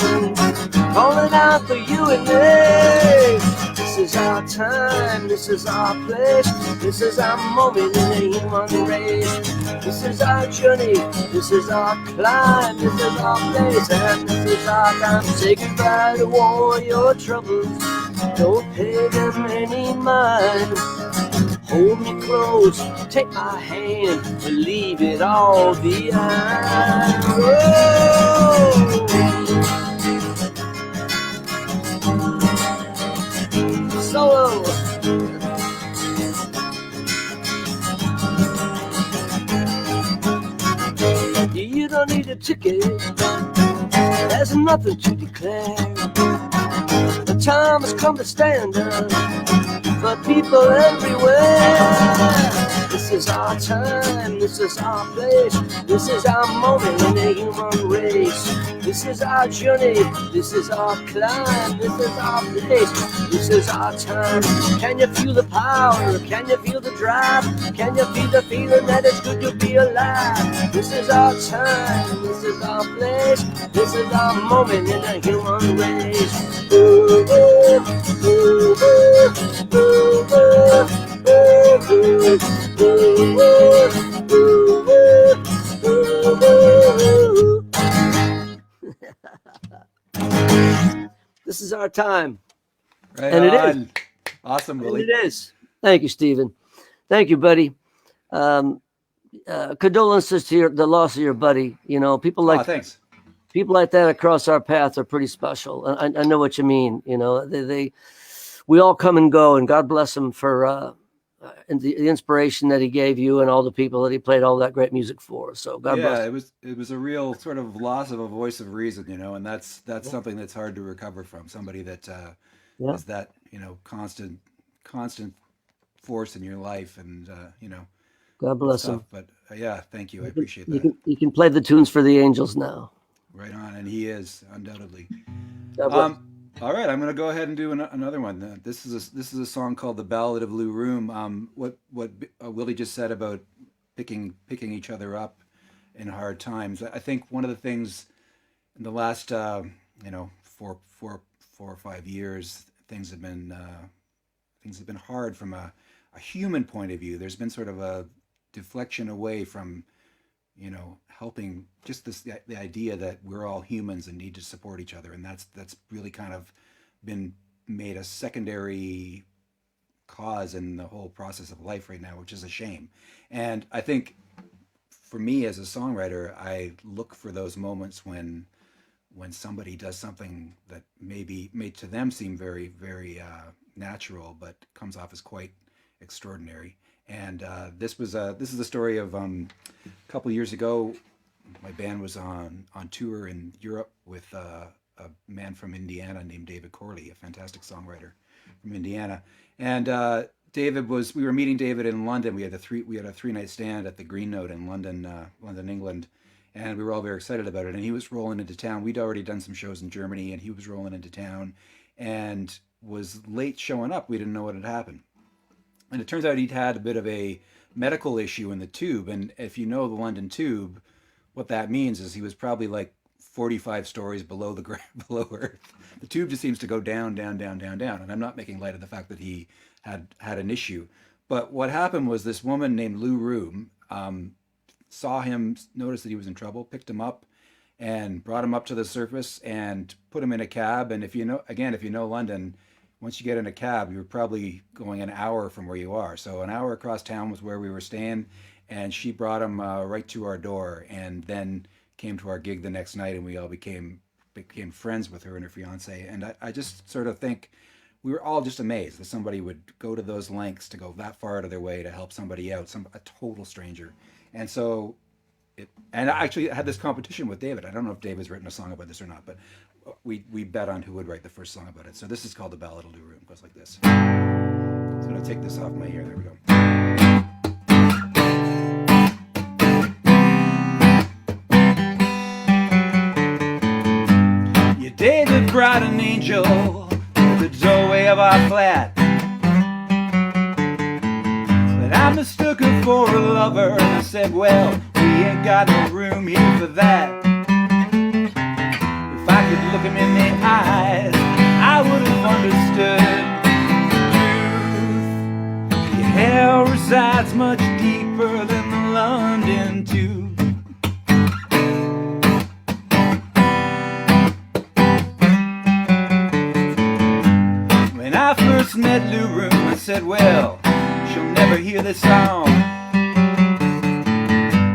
calling out for you and me? This is our time, this is our place, this is our moment in the human race. This is our journey, this is our climb, this is our place, and this is our time. Say goodbye to all your troubles, don't pay them any mind. Hold me close, take my hand, we'll leave it all behind. Whoa. Solo. You don't need a ticket, there's nothing to declare. The time has come to stand up for people everywhere. This is our time, this is our place, this is our moment in the human race. This is our journey, this is our climb, this is our place, this is our time. Can you feel the power? Can you feel the drive? Can you feel the feeling that it's good to be alive? This is our time, this is our place, this is our moment in the human race. Ooh, ooh, ooh, ooh, ooh, ooh, ooh, ooh. This is our time. Right and on. It is. Awesome, And Willie. it is. Thank you, Stephen. Thank you, buddy. Condolences to the loss of your buddy. People like Thanks. people like that across our path are pretty special. I know what you mean. You know, we all come and go, and God bless him for and the inspiration that he gave you and all the people that he played all that great music for. So God bless him. It was a real sort of loss of a voice of reason, you know, and that's something that's hard to recover from. Somebody that is that, you know, constant force in your life, and you know, God bless him. But yeah, thank you. I appreciate that. You can play the tunes for the Angels now. Right on, and he is undoubtedly. All right, I'm going to go ahead and do another one. This is a song called "The Ballad of Lou Room." What Willie just said about picking each other up in hard times. I think one of the things in the last 4 or 5 years, things have been hard from a human point of view. There's been sort of a deflection away from, you know, helping, just the idea that we're all humans and need to support each other, and that's really kind of been made a secondary cause in the whole process of life right now, which is a shame. And I think for me as a songwriter, I look for those moments when somebody does something that maybe made to them seem very, very natural, but comes off as quite extraordinary. And this is the story of a couple years ago. My band was on tour in Europe with a man from Indiana named David Corley, a fantastic songwriter from Indiana. And we were meeting David in London. We had a 3-night stand at the Green Note in London, England, and we were all very excited about it. And he was rolling into town. We'd already done some shows in Germany, and he was rolling into town and was late showing up. We didn't know what had happened. And it turns out he'd had a bit of a medical issue in the tube. And if you know the London Tube, what that means is he was probably like 45 stories below the ground, below Earth. The tube just seems to go down, down, down, down, down. And I'm not making light of the fact that he had an issue. But what happened was this woman named Lou Room saw him, noticed that he was in trouble, picked him up, and brought him up to the surface and put him in a cab. And if you know London, once you get in a cab, you're probably going an hour from where you are. So an hour across town was where we were staying, and she brought him right to our door, and then came to our gig the next night, and we all became friends with her and her fiance. And I just sort of think we were all just amazed that somebody would go to those lengths to go that far out of their way to help somebody out, a total stranger. And so and I actually had this competition with David. I don't know if David's written a song about this or not, but we bet on who would write the first song about it. So this is called "The Ballad of Lou Room." It goes like this. So I'm going to take this off my ear. There we go. Yeah, David brought an angel to the doorway of our flat, but I mistook her for a lover, and I said, well, we ain't got no room here for that. If I could look him in the eyes, I would have understood the truth. Your hell resides much deeper than the London Tube. When I first met Lou Room, I said, well, she'll never hear this song.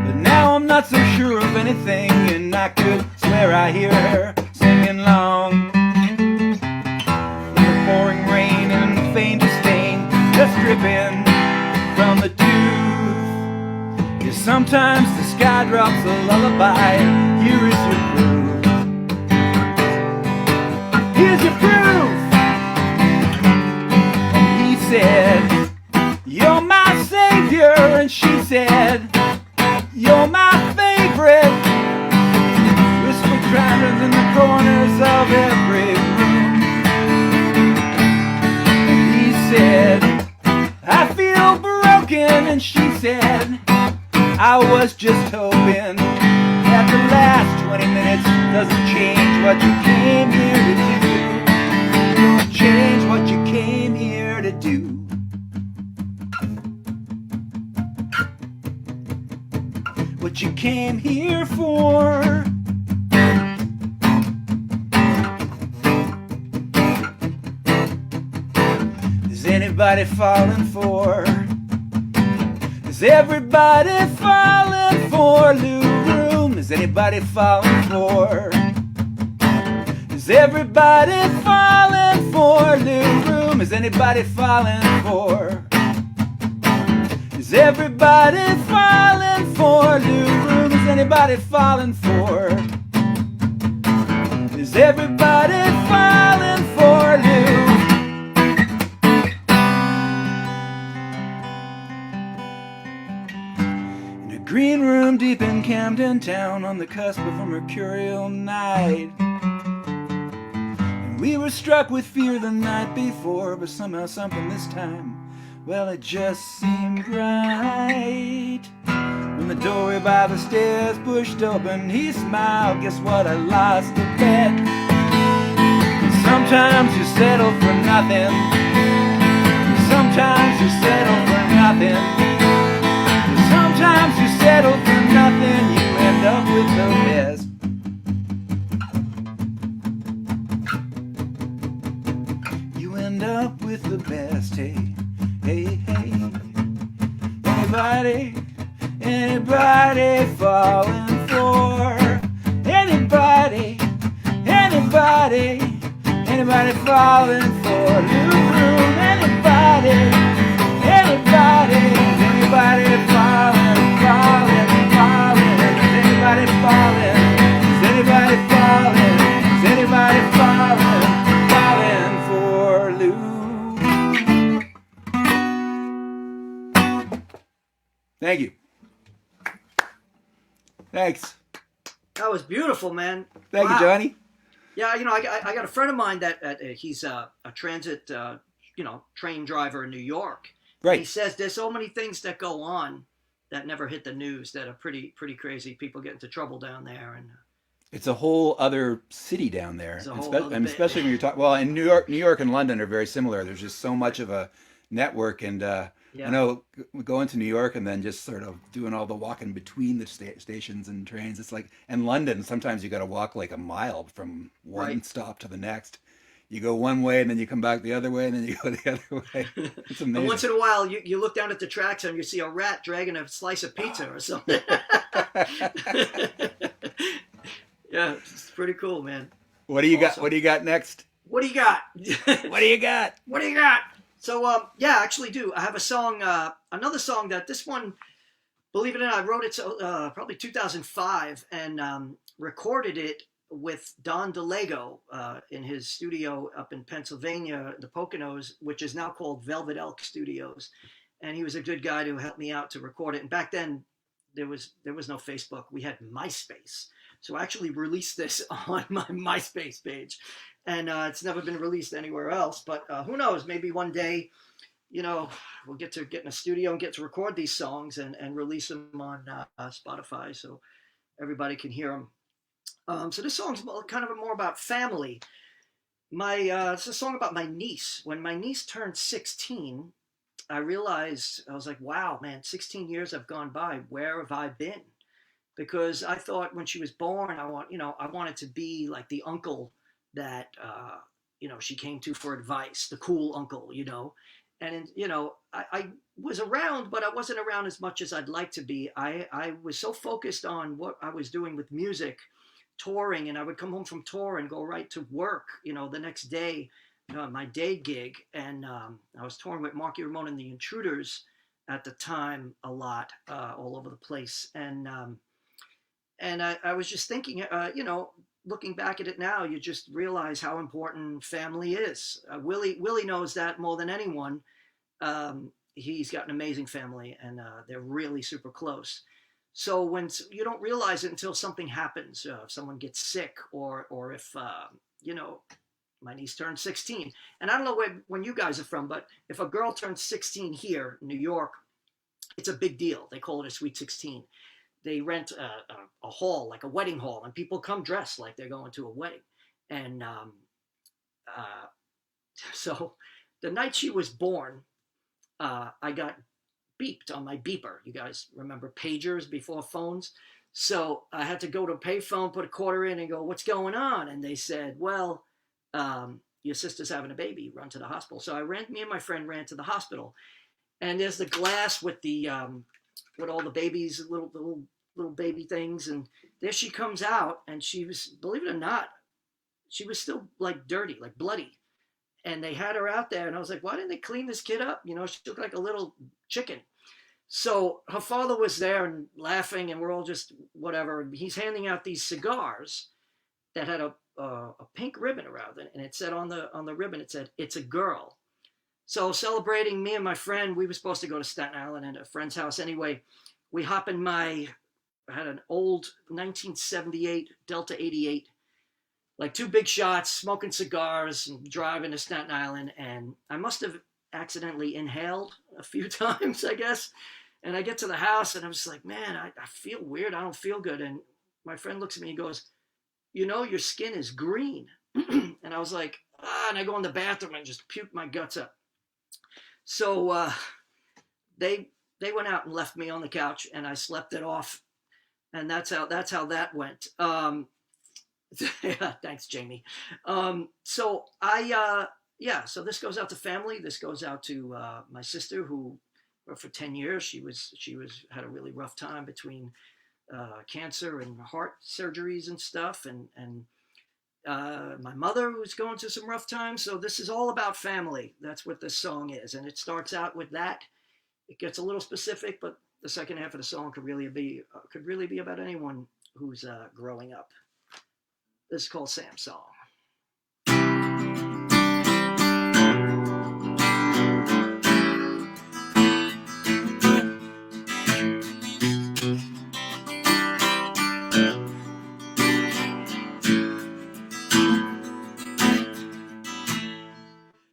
But now I'm not so sure of anything, and I could swear I hear her singing along. In the pouring rain and the faintest stain just dripping from the dew. Yeah, sometimes the sky drops a lullaby. Here is your proof. Here's your proof. And he said, you're my savior, and she said, you're my favorite. Whisper tremors in the corners of every room. And he said, I feel broken, and she said, I was just hoping that the last 20 minutes doesn't change what you came here to do. Don't change what you came here to do. What you came here for. Is anybody falling for? Is everybody falling for Lou Room? Is Is anybody falling for? Is everybody falling for new room? Is anybody falling for? Is everybody falling for new room? Is anybody falling for? Is everybody falling for new? In a green room deep in Camden Town, on the cusp of a mercurial night, and we were struck with fear the night before, but somehow something this time, well, it just seemed right. When the doorway by the stairs pushed open, he smiled. Guess what? I lost a bet. Sometimes you settle for nothing. Sometimes you settle for nothing. Sometimes you settle for nothing. You end up with the best. You end up with the best. Hey, hey, hey. Anybody falling for? Anybody falling for new room? Anybody falling? Is anybody falling? Is anybody falling? Is anybody falling for Lou? Thank you. Thanks. That was beautiful, man. Thank you, Johnny. Yeah, I got a friend of mine that he's a transit, train driver in New York. Right. He says there's so many things that go on that never hit the news that are pretty crazy. People get into trouble down there, and it's a whole other city down there. Especially when you're talking. Well, in New York and London are very similar. There's just so much of a network, and I know going to New York and then just sort of doing all the walking between the stations and trains. It's like, in London, sometimes you got to walk like a mile from one stop to the next. You go one way and then you come back the other way and then you go the other way. It's amazing. But once in a while, you look down at the tracks and you see a rat dragging a slice of pizza or something. Yeah, it's pretty cool, man. What do you got? What do you got next? What do you got? What do you got? What do you got? So, I actually do. I have a song, another song that this one, believe it or not, I wrote it probably 2005 and recorded it with Don DeLego in his studio up in Pennsylvania, the Poconos, which is now called Velvet Elk Studios. And he was a good guy to help me out to record it. And back then, there was no Facebook. We had MySpace. So I actually released this on my MySpace page. And it's never been released anywhere else. But who knows? Maybe one day, we'll get in a studio and get to record these songs and release them on Spotify so everybody can hear them. So this song's kind of more about family. It's a song about my niece. When my niece turned 16, I realized, I was like, wow, man, 16 years have gone by. Where have I been? Because I thought when she was born, I wanted to be like the uncle that, she came to for advice, the cool uncle, And, I was around, but I wasn't around as much as I'd like to be. I was so focused on what I was doing with music, touring, and I would come home from tour and go right to work, the next day, my day gig. And I was touring with Marky Ramone and the Intruders at the time a lot, all over the place. And I was just thinking, looking back at it now, you just realize how important family is. Willie knows that more than anyone. He's got an amazing family, and they're really super close. So when you don't realize it until something happens, if someone gets sick, or if my niece turned 16, and I don't know when you guys are from, but if a girl turns 16 here in New York, it's a big deal. They call it a Sweet 16. They rent a hall, like a wedding hall, and people come dressed like they're going to a wedding. And so the night she was born, I got beeped on my beeper. You guys remember pagers before phones? So I had to go to a payphone, put a quarter in, and go, "What's going on?" And they said, "Well, your sister's having a baby. Run to the hospital." So me and my friend ran to the hospital, and there's the glass with the with all the babies, little baby things, and there she comes out, and she was, believe it or not, she was still like dirty, like bloody. And they had her out there, and I was like, why didn't they clean this kid up? You know, she looked like a little chicken. So her father was there and laughing, and we're all just whatever. He's handing out these cigars that had a pink ribbon around it, and it said on the ribbon, it said, "It's a girl." So celebrating, me and my friend, we were supposed to go to Staten Island at a friend's house anyway. We hop in I had an old 1978 Delta 88, like 2 big shots, smoking cigars, and driving to Staten Island. And I must have accidentally inhaled a few times, I guess. And I get to the house, and I was like, man, I feel weird. I don't feel good. And my friend looks at me and goes, you know, your skin is green. And I was like, and I go in the bathroom and just puke my guts up. So they went out and left me on the couch, and I slept it off. And that's how that went. Thanks, Jamie. So so this goes out to family. This goes out to my sister, who for 10 years, she had a really rough time between cancer and heart surgeries and stuff. And my mother, who's going through some rough times. So this is all about family. That's what this song is. And it starts out with that. It gets a little specific, but the second half of the song could really be about anyone who's growing up. This is called Sam's Song.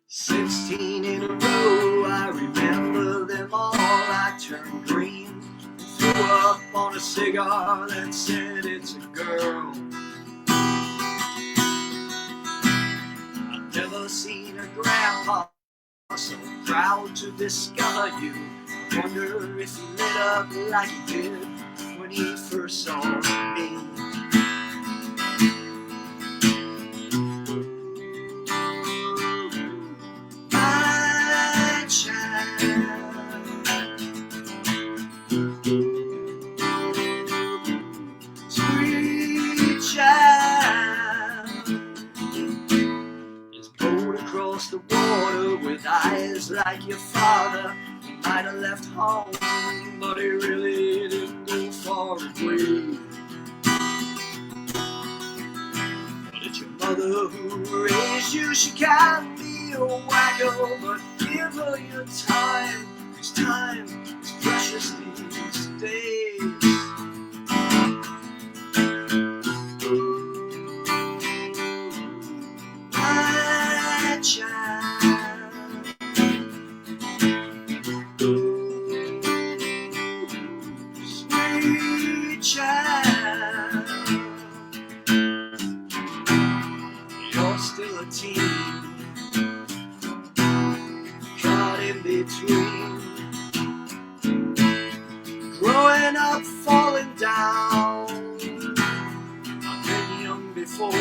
16 in a row, I remember them all. I turned green, threw up on a cigar that said it's a girl. I've never seen a grandpa so proud to discover you. I wonder if he lit up like he did when he first saw me. The water with eyes like your father. He might have left home, but he really didn't go far away. But it's your mother who raised you. She can be a wacko, but give her your time, 'cause time is precious these days. Still a teen, caught in between, growing up, falling down. I've been young before.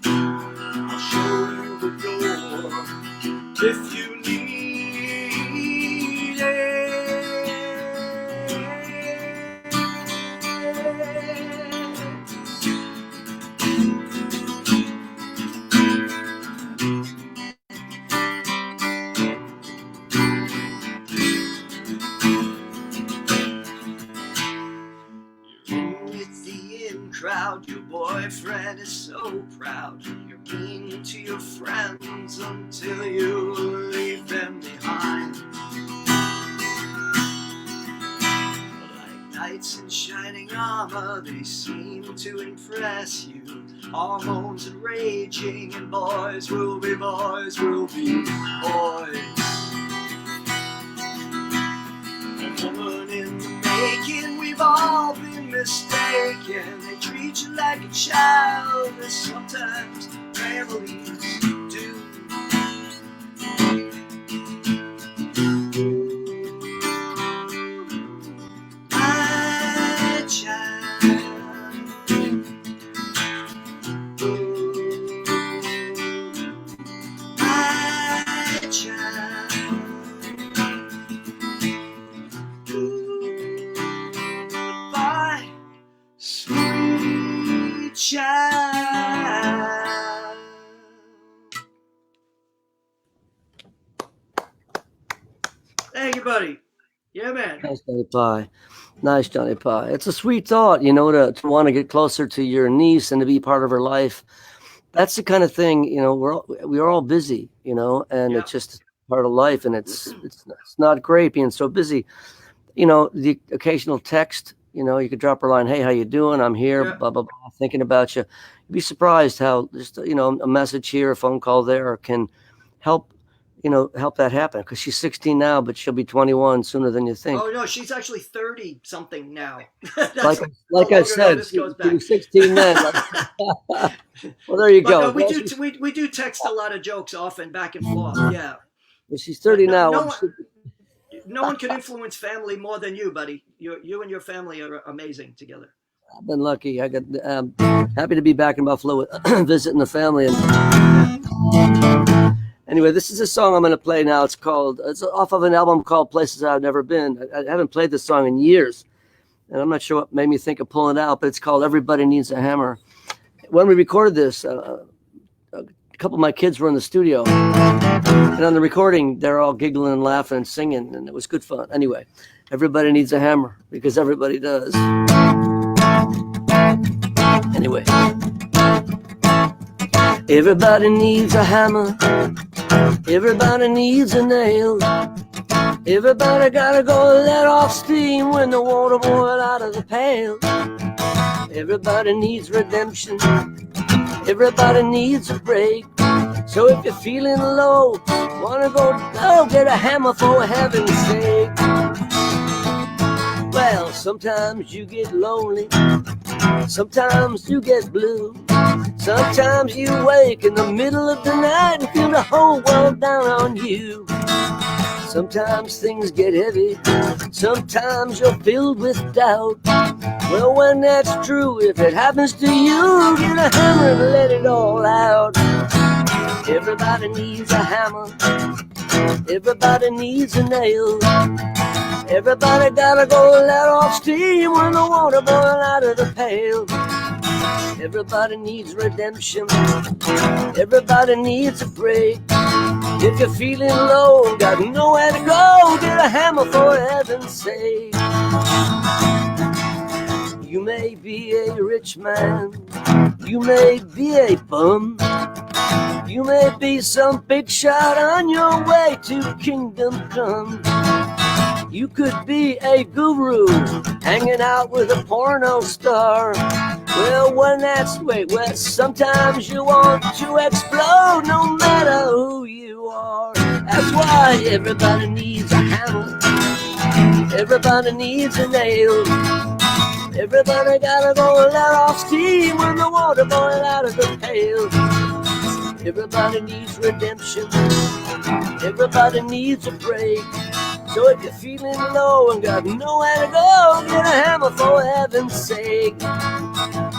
I'll show you the door if you need it. Crowd, your boyfriend is so proud. You're mean to your friends until you leave them behind. Like knights in shining armor, they seem to impress you. Hormones and raging, and boys will be boys. A woman in the making, we've all been mistaken. They treat you like a child, as sometimes families do. My child, my child. Goodbye, buddy. Yeah, man. Nice, Johnny Pie. Nice, Johnny Pie. It's a sweet thought, you know, to want to get closer to your niece and to be part of her life. That's the kind of thing, you know, we're all busy, you know, and it's just part of life, and it's not great being so busy. You know, the occasional text, you know, you could drop her a line, hey, how you doing? I'm here, blah, blah, blah, thinking about you. You'd be surprised how just, you know, a message here, a phone call there can help that happen, because she's 16 now, but she'll be 21 sooner than you think. Oh no, she's actually 30 something now. like I said, she was 16 then. Well, there you go. No, we do text a lot of jokes often back and forth. Yeah. Well, she's 30 now. No one can influence family more than you, buddy. You and your family are amazing together. I've been lucky. I got happy to be back in Buffalo visiting the family. Anyway, this is a song I'm going to play now. It's off of an album called Places I've Never Been. I haven't played this song in years, and I'm not sure what made me think of pulling it out, but it's called Everybody Needs a Hammer. When we recorded this, a couple of my kids were in the studio, and on the recording, they're all giggling and laughing and singing, and it was good fun. Anyway, everybody needs a hammer, because everybody does. Anyway. Everybody needs a hammer. Everybody needs a nail. Everybody gotta go let off steam when the water boils out of the pail. Everybody needs redemption. Everybody needs a break. So if you're feeling low, wanna go get a hammer for heaven's sake. Well, sometimes you get lonely. Sometimes you get blue. Sometimes you wake in the middle of the night and feel the whole world down on you. Sometimes things get heavy. Sometimes you're filled with doubt. Well, when that's true, if it happens to you, get a hammer and let it all out. Everybody needs a hammer. Everybody needs a nail. Everybody gotta go let off steam when the water boils out of the pail. Everybody needs redemption. Everybody needs a break. If you're feeling low and got nowhere to go, get a hammer for heaven's sake. You may be a rich man. You may be a bum. You may be some big shot on your way to kingdom come. You could be a guru hanging out with a porno star. Well, sometimes you want to explode no matter who you are. That's why everybody needs a hammer. Everybody needs a nail. Everybody gotta go let off steam when the water boils out of the pail. Everybody needs redemption. Everybody needs a break. So if you're feeling low and got nowhere to go, get a hammer for heaven's sake.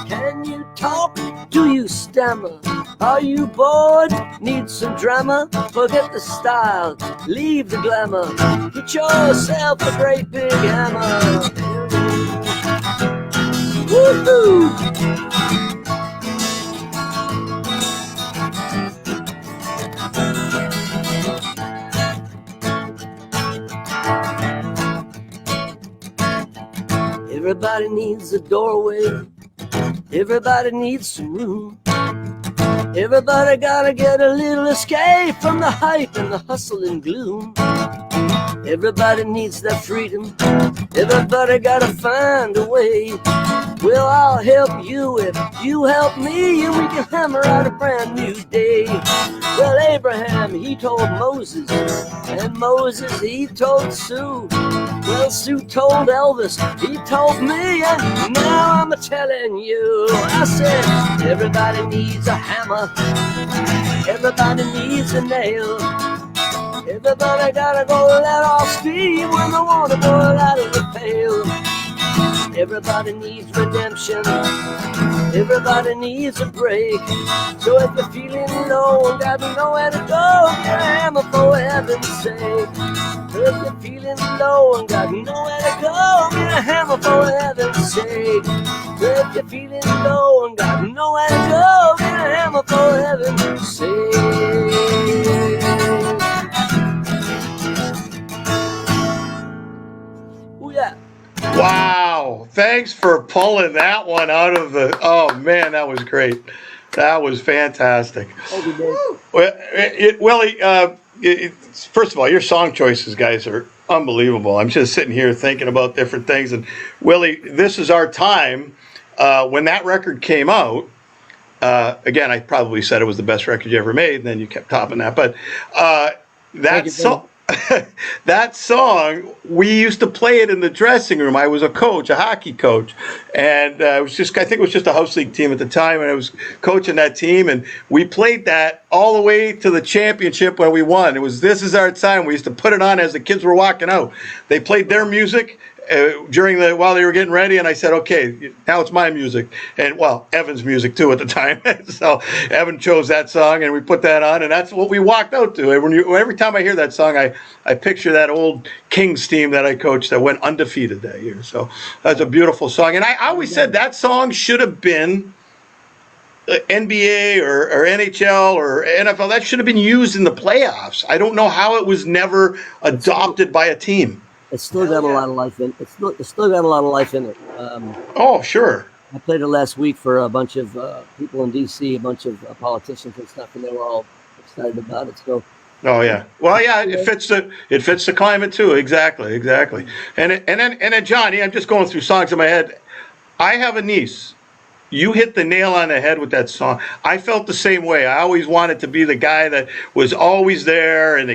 Can you talk? Do you stammer? Are you bored? Need some drama? Forget the style, leave the glamour. Get yourself a great big hammer. Woohoo! Everybody needs a doorway. Everybody needs some room. Everybody gotta get a little escape from the hype and the hustle and gloom. Everybody needs that freedom. Everybody gotta find a way. Well, I'll help you if you help me, and we can hammer out a brand new day. Well, Abraham, he told Moses, and Moses, he told Sue. Well, Sue told Elvis, he told me, and now I'm telling you. I said, everybody needs a hammer. Everybody needs a nail. Everybody gotta go let off steam when the water boils out of the pail. Everybody needs redemption. Everybody needs a break. So if you're feeling low and got nowhere to go, get a hammer for heaven's sake. If you're feeling low and got nowhere to go, get a hammer for heaven's sake. If you're feeling low and got nowhere to go, get a hammer for heaven's sake. thanks for pulling that one out of the. Oh man, that was great. That was fantastic. Thank you, Dave. Well, Willie, first of all, your song choices, guys, are unbelievable. I'm just sitting here thinking about different things. And Willie, this is our time. When that record came out, again, I probably said it was the best record you ever made, and then you kept topping that. But that song. That song, we used to play it in the dressing room. I was a coach, a hockey coach, and I think it was just a house league team at the time, and I was coaching that team, and we played that all the way to the championship when we won. It was This Is Our Time. We used to put it on as the kids were walking out. They played their music while they were getting ready, and I said, okay, now it's my music, and well, Evan's music too at the time. So Evan chose that song, and we put that on, and that's what we walked out to. Every time I hear that song, I picture that old Kings team that I coached that went undefeated that year. So that's a beautiful song, and I always said that song should have been NBA or NHL or NFL. That should have been used in the playoffs. I don't know how it was never adopted by a team. It's still got a lot of life in. It's still got a lot of life in it. Oh, sure. I played it last week for a bunch of people in D.C., a bunch of politicians and stuff, and they were all excited about it. So. Oh yeah. Well, yeah. It fits the climate too. Exactly. And then Johnny, I'm just going through songs in my head. I have a niece. You hit the nail on the head with that song. I felt the same way. I always wanted to be the guy that was always there, and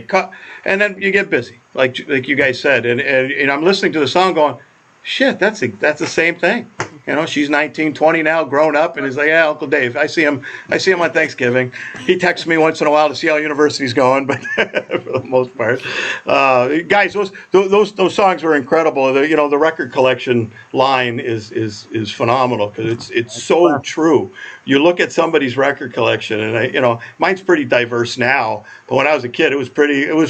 then you get busy, like you guys said, and I'm listening to the song going, shit, that's the same thing. You know, she's 19, 20 now, grown up, and he's like, yeah, Uncle Dave. I see him on Thanksgiving. He texts me once in a while to see how university's going, but for the most part, guys, those songs were incredible. The record collection line is phenomenal because it's so true. You look at somebody's record collection, and mine's pretty diverse now, but when I was a kid, it was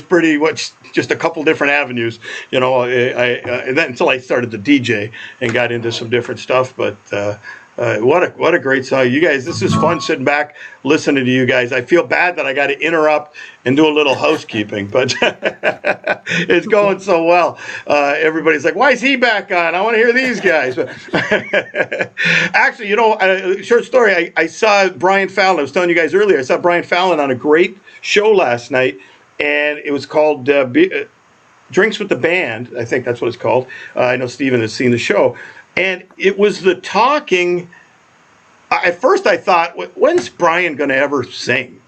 pretty much just a couple different avenues. And then until I started to DJ and got into some different stuff. But what a great song, you guys! This is fun sitting back listening to you guys. I feel bad that I got to interrupt and do a little housekeeping, but it's going so well. Everybody's like, "Why is he back on? I want to hear these guys." Actually, short story. I saw Brian Fallon. I was telling you guys earlier. I saw Brian Fallon on a great show last night, and it was called Drinks with the Band. I think that's what it's called. I know Steven has seen the show. And it was the talking. At first, I thought, when's Brian going to ever sing?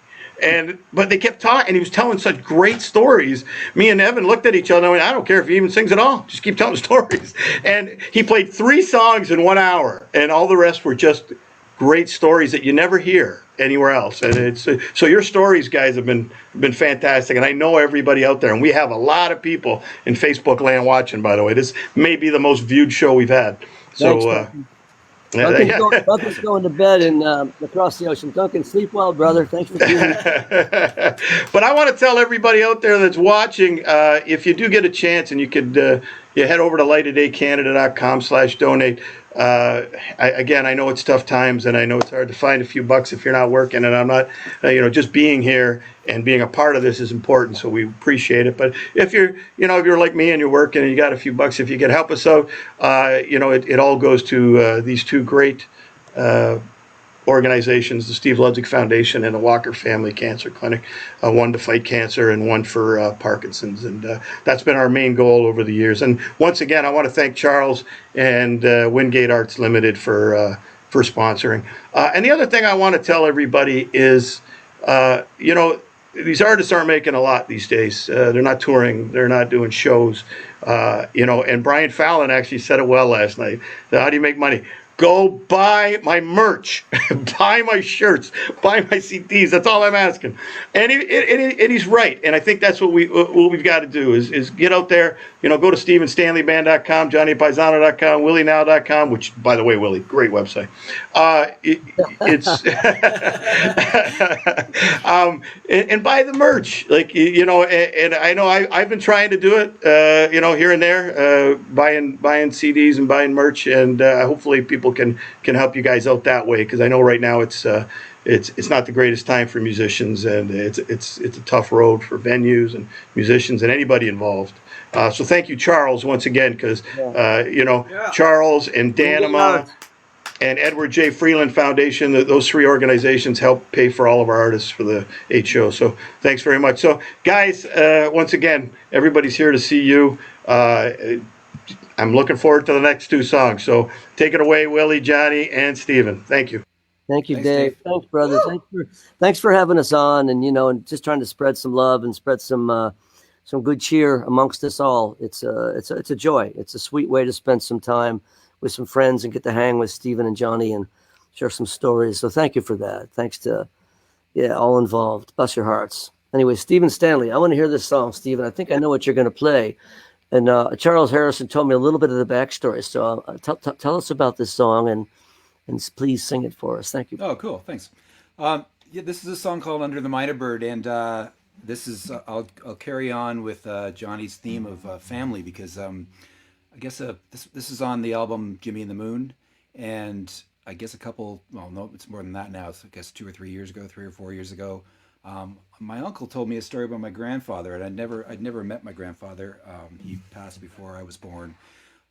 But they kept talking, and he was telling such great stories. Me and Evan looked at each other and went, I don't care if he even sings at all. Just keep telling stories. And he played 3 songs in 1 hour, and all the rest were just great stories that you never hear anywhere else. And so your stories, guys, have been fantastic. And I know everybody out there, and we have a lot of people in Facebook land watching, by the way. This may be the most viewed show we've had. So, Duncan's going to bed and across the ocean. Duncan, sleep well, brother. Thanks for being here. But I want to tell everybody out there that's watching, if you do get a chance, and you could you head over to lightofdaycanada.com/donate. Again, I know it's tough times, and I know it's hard to find a few bucks if you're not working, and I'm not, just being here and being a part of this is important, so we appreciate it. But if you're like me and you're working and you got a few bucks, if you can help us out, it all goes to these 2 great organizations, the Steve Ludwig Foundation and the Walker Family Cancer Clinic, one to fight cancer and one for Parkinson's. And that's been our main goal over the years. And once again, I want to thank Charles and Wingate Arts Limited for sponsoring. And the other thing I want to tell everybody is, these artists aren't making a lot these days. They're not touring. They're not doing shows. And Brian Fallon actually said it well last night. How do you make money? Go buy my merch, buy my shirts, buy my CDs. That's all I'm asking. And he's right. And I think that's what we've got to do is get out there. Go to StevenStanleyBand.com, JohnnyPisano.com, WillieNile.com. Which, by the way, Willie, great website. It's and buy the merch, And I know I've been trying to do it, here and there, buying CDs and buying merch, and hopefully people can help you guys out that way, because I know right now it's not the greatest time for musicians, and it's a tough road for venues and musicians and anybody involved. So thank you, Charles, once again, because, Yeah. Charles and Danima and Edward J. Freeland Foundation, those three organizations help pay for all of our artists for the 8 show. So thanks very much. So guys, once again, everybody's here to see you. I'm looking forward to the next 2 songs. So take it away, Willie, Johnny, and Steven. Thank you. Thank you, Thanks, Dave. Dave. Thanks, brother. Thanks for having us on, and and just trying to spread some love and spread some good cheer amongst us all. It's a joy. It's a sweet way to spend some time with some friends and get to hang with Steven and Johnny and share some stories. So thank you for that. Thanks to all involved. Bless your hearts. Anyway, Steven Stanley, I want to hear this song, Steven. I think I know what you're going to play. And Charles Harrison told me a little bit of the backstory. So tell us about this song and please sing it for us. Thank you. Oh, cool. Thanks. This is a song called Under the Minor Bird, and this is I'll carry on with Johnny's theme of family, because I guess this is on the album Jimmy and the Moon, and I guess it's more than that now. So I guess 3 or 4 years ago, my uncle told me a story about my grandfather, and I'd never met my grandfather. He passed before I was born,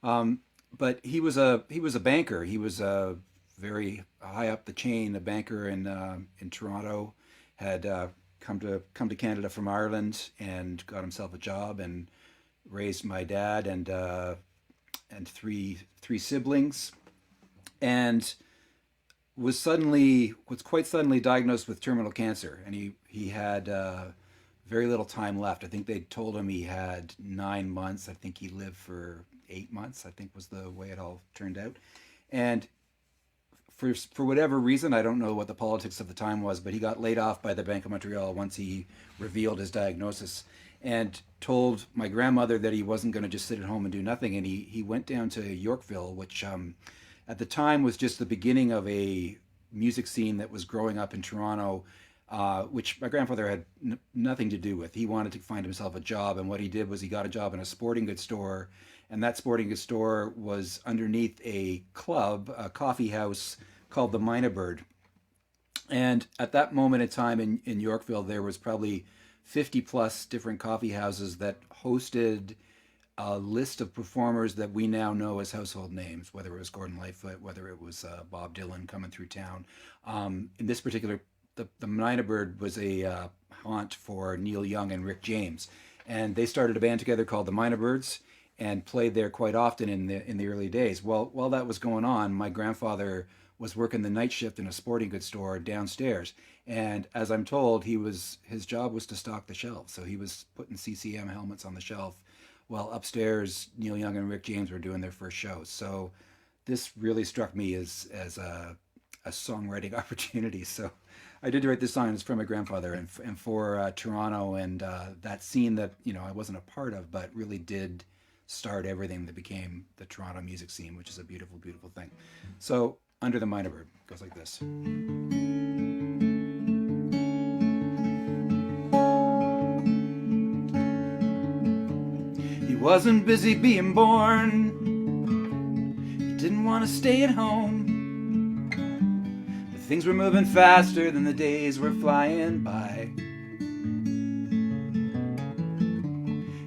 but he was a banker. He was very high up the chain, a banker in Toronto. Had come to Canada from Ireland and got himself a job and raised my dad and three siblings, and was quite suddenly diagnosed with terminal cancer, and he had very little time left. I think they told him he had 9 months. I think he lived for 8 months, I think was the way it all turned out. And for whatever reason, I don't know what the politics of the time was, but he got laid off by the Bank of Montreal once he revealed his diagnosis, and told my grandmother that he wasn't going to just sit at home and do nothing. And he went down to Yorkville, which at the time was just the beginning of a music scene that was growing up in Toronto, which my grandfather had nothing to do with. He wanted to find himself a job, and what he did was he got a job in a sporting goods store, and that sporting goods store was underneath a club, a coffee house called the Minor Bird. And at that moment in time in Yorkville, there was probably 50 plus different coffee houses that hosted a list of performers that we now know as household names, whether it was Gordon Lightfoot, whether it was Bob Dylan coming through town. In this particular, the Minor Bird was a haunt for Neil Young and Rick James. And they started a band together called the Minor Birds and played there quite often in the early days. Well, while that was going on, my grandfather was working the night shift in a sporting goods store downstairs. And as I'm told, his job was to stock the shelves. So he was putting CCM helmets on the shelf while upstairs Neil Young and Rick James were doing their first shows. So this really struck me as a songwriting opportunity. So I did write this song. It's from my grandfather and for Toronto and that scene that I wasn't a part of, but really did start everything that became the Toronto music scene, which is a beautiful, beautiful thing. So Under the Minor Bird goes like this. He wasn't busy being born. He didn't want to stay at home. But things were moving faster than the days were flying by.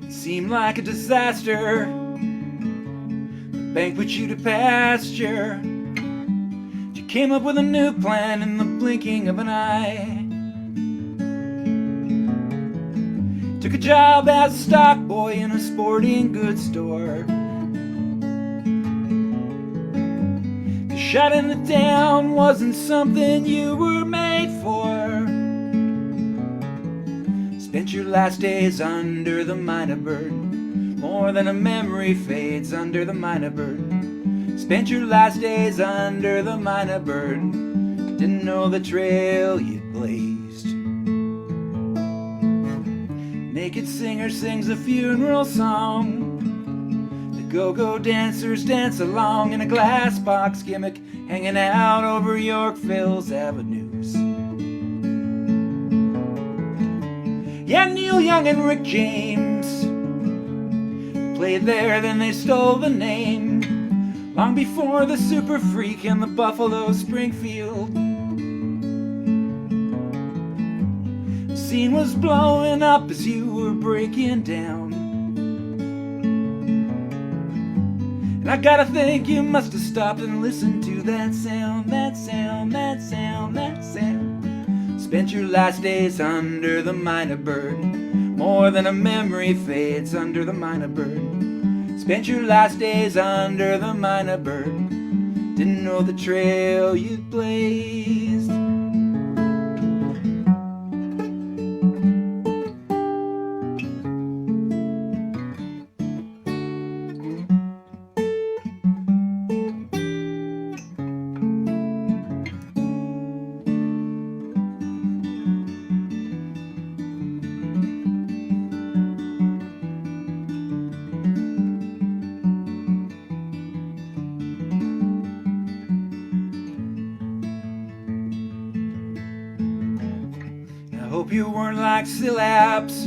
It seemed like a disaster. The bank put you to pasture. Came up with a new plan in the blinking of an eye. Took a job as a stock boy in a sporting goods store. The shutting it down wasn't something you were made for. Spent your last days under the Minor Bird. More than a memory fades under the Minor Bird. Spent your last days under the Minor Bird. Didn't know the trail you'd blazed. Naked singer sings a funeral song. The go-go dancers dance along in a glass box gimmick, hanging out over Yorkville's avenues. Yeah, Neil Young and Rick James played there, then they stole the name. Long before the Super Freak and the Buffalo Springfield. The scene was blowing up as you were breaking down. And I gotta think you must have stopped and listened to that sound, that sound, that sound, that sound. Spent your last days under the minor bird, more than a memory fades under the minor bird. Spent your last days under the minor bird, didn't know the trail you'd blazed. Hope you weren't like Syllaps,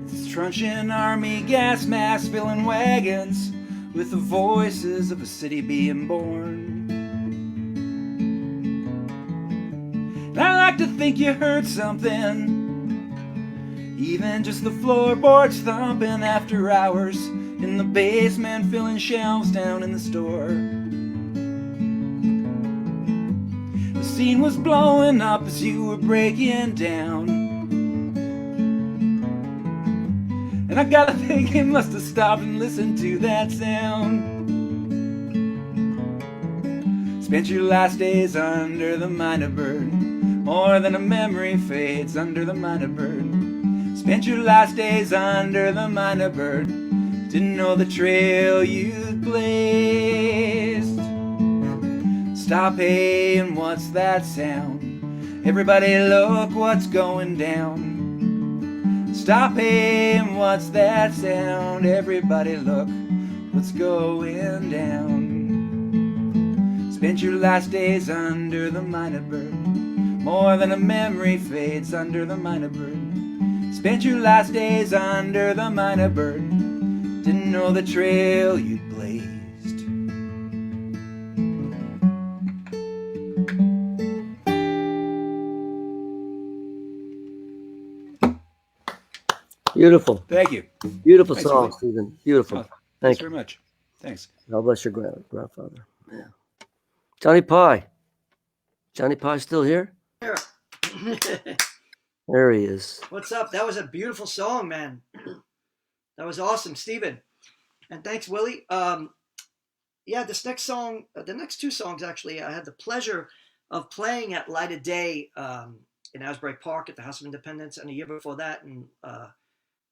this truncheon army gas mask filling wagons with the voices of a city being born. And I like to think you heard something, even just the floorboards thumping after hours in the basement, filling shelves down in the store. The scene was blowing up as you were breaking down, and I gotta think he must have stopped and listened to that sound. Spent your last days under the minor bird, more than a memory fades under the minor bird. Spent your last days under the minor bird, didn't know the trail you'd blazed. Stop, hey, and what's that sound? Everybody look what's going down. Stop, hey, and what's that sound? Everybody look what's going down. Spent your last days under the minor bird, more than a memory fades under the minor bird. Spent your last days under the minor bird, didn't know the trail you'd blazed. Beautiful. Thank you. Beautiful Thanks, song, Willie. Stephen. Beautiful. Oh, Thank thanks you. very much. Thanks. God bless your grandfather. Yeah. Johnny Pie. Johnny Pie still here? Here. There he is. What's up? That was a beautiful song, man. That was awesome, Stephen. And thanks, Willie. Yeah, this next song, the next two songs, actually, I had the pleasure of playing at Light of Day in Asbury Park at the House of Independence, and a year before that in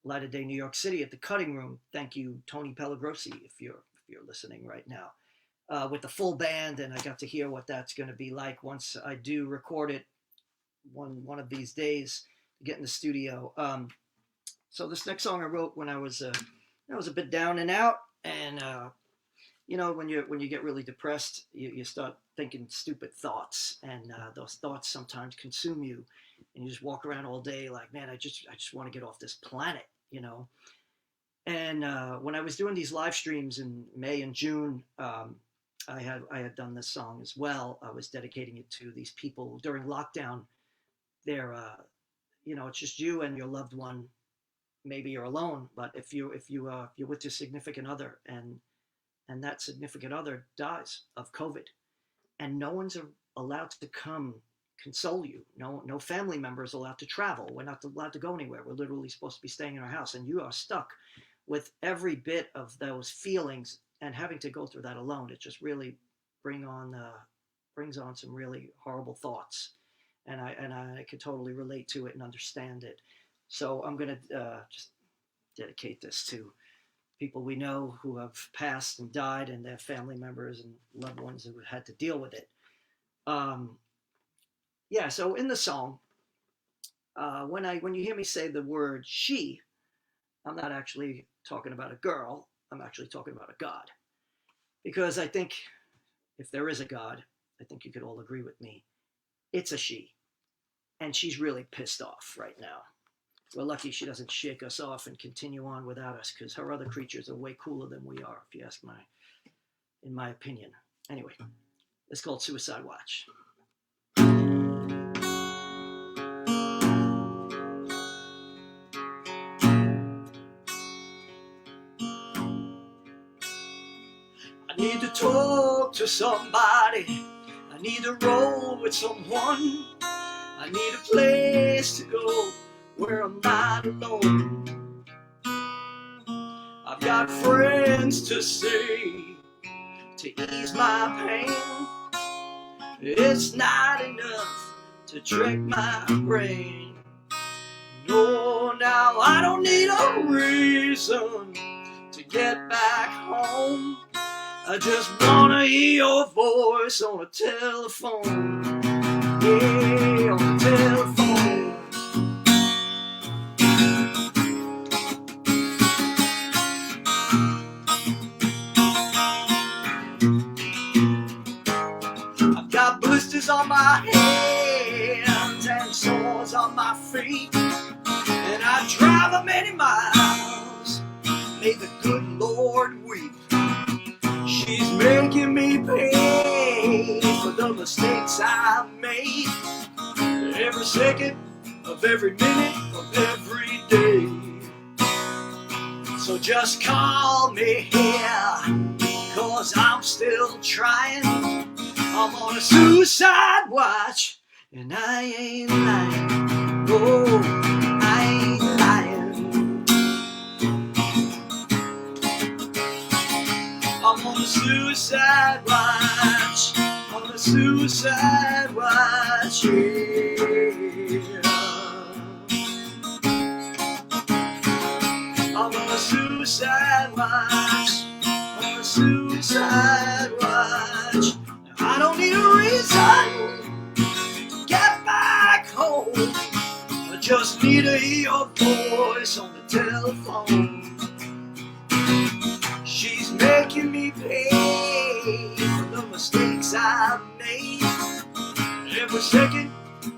Light of Day, New York City at the Cutting Room. Thank you, Tony Pellegrossi, if you're listening right now, with the full band, and I got to hear what that's going to be like once I do record it one of these days, get in the studio. So this next song I wrote when I was a bit down and out, and you know, when you get really depressed, you start thinking stupid thoughts, and those thoughts sometimes consume you, and you just walk around all day like, man, I just want to get off this planet, you know. And when I was doing these live streams in May and June, I had done this song as well. I was dedicating it to these people during lockdown. They're you know, it's just you and your loved one. Maybe you're alone, but if you're with your significant other, and that significant other dies of COVID, and no one's allowed to come console you. No family members allowed to travel. We're not allowed to go anywhere. We're literally supposed to be staying in our house, and you are stuck with every bit of those feelings, and having to go through that alone. It just really brings on some really horrible thoughts, and I could totally relate to it and understand it. So I'm gonna just dedicate this to people we know who have passed and died, and their family members and loved ones who had to deal with it. Yeah, so in the song, when you hear me say the word she, I'm not actually talking about a girl. I'm actually talking about a God. Because I think if there is a God, I think you could all agree with me, it's a she. And she's really pissed off right now. We're lucky she doesn't shake us off and continue on without us, because her other creatures are way cooler than we are, if you ask in my opinion. Anyway, it's called Suicide Watch. I need to talk to somebody. I need to roll with someone. I need a place to go where I'm not alone. I've got friends to see to ease my pain. It's not enough to trick my brain. No, now I don't need a reason to get back home. I just wanna hear your voice on the telephone. Yeah, on the telephone. I've got blisters on my hands and sores on my feet, and I drive a many miles, may the good Lord weep. She's making me pay for the mistakes I made, every second of every minute of every day. So just call me here, cause I'm still trying. I'm on a suicide watch, and I ain't lying. Oh, I ain't lying. I'm on a suicide watch, on a suicide watch, yeah. I'm on a suicide watch, on a suicide watch. I don't need a reason to get back home. I just need to hear your voice on the telephone. She's making me pay for the mistakes I made, every second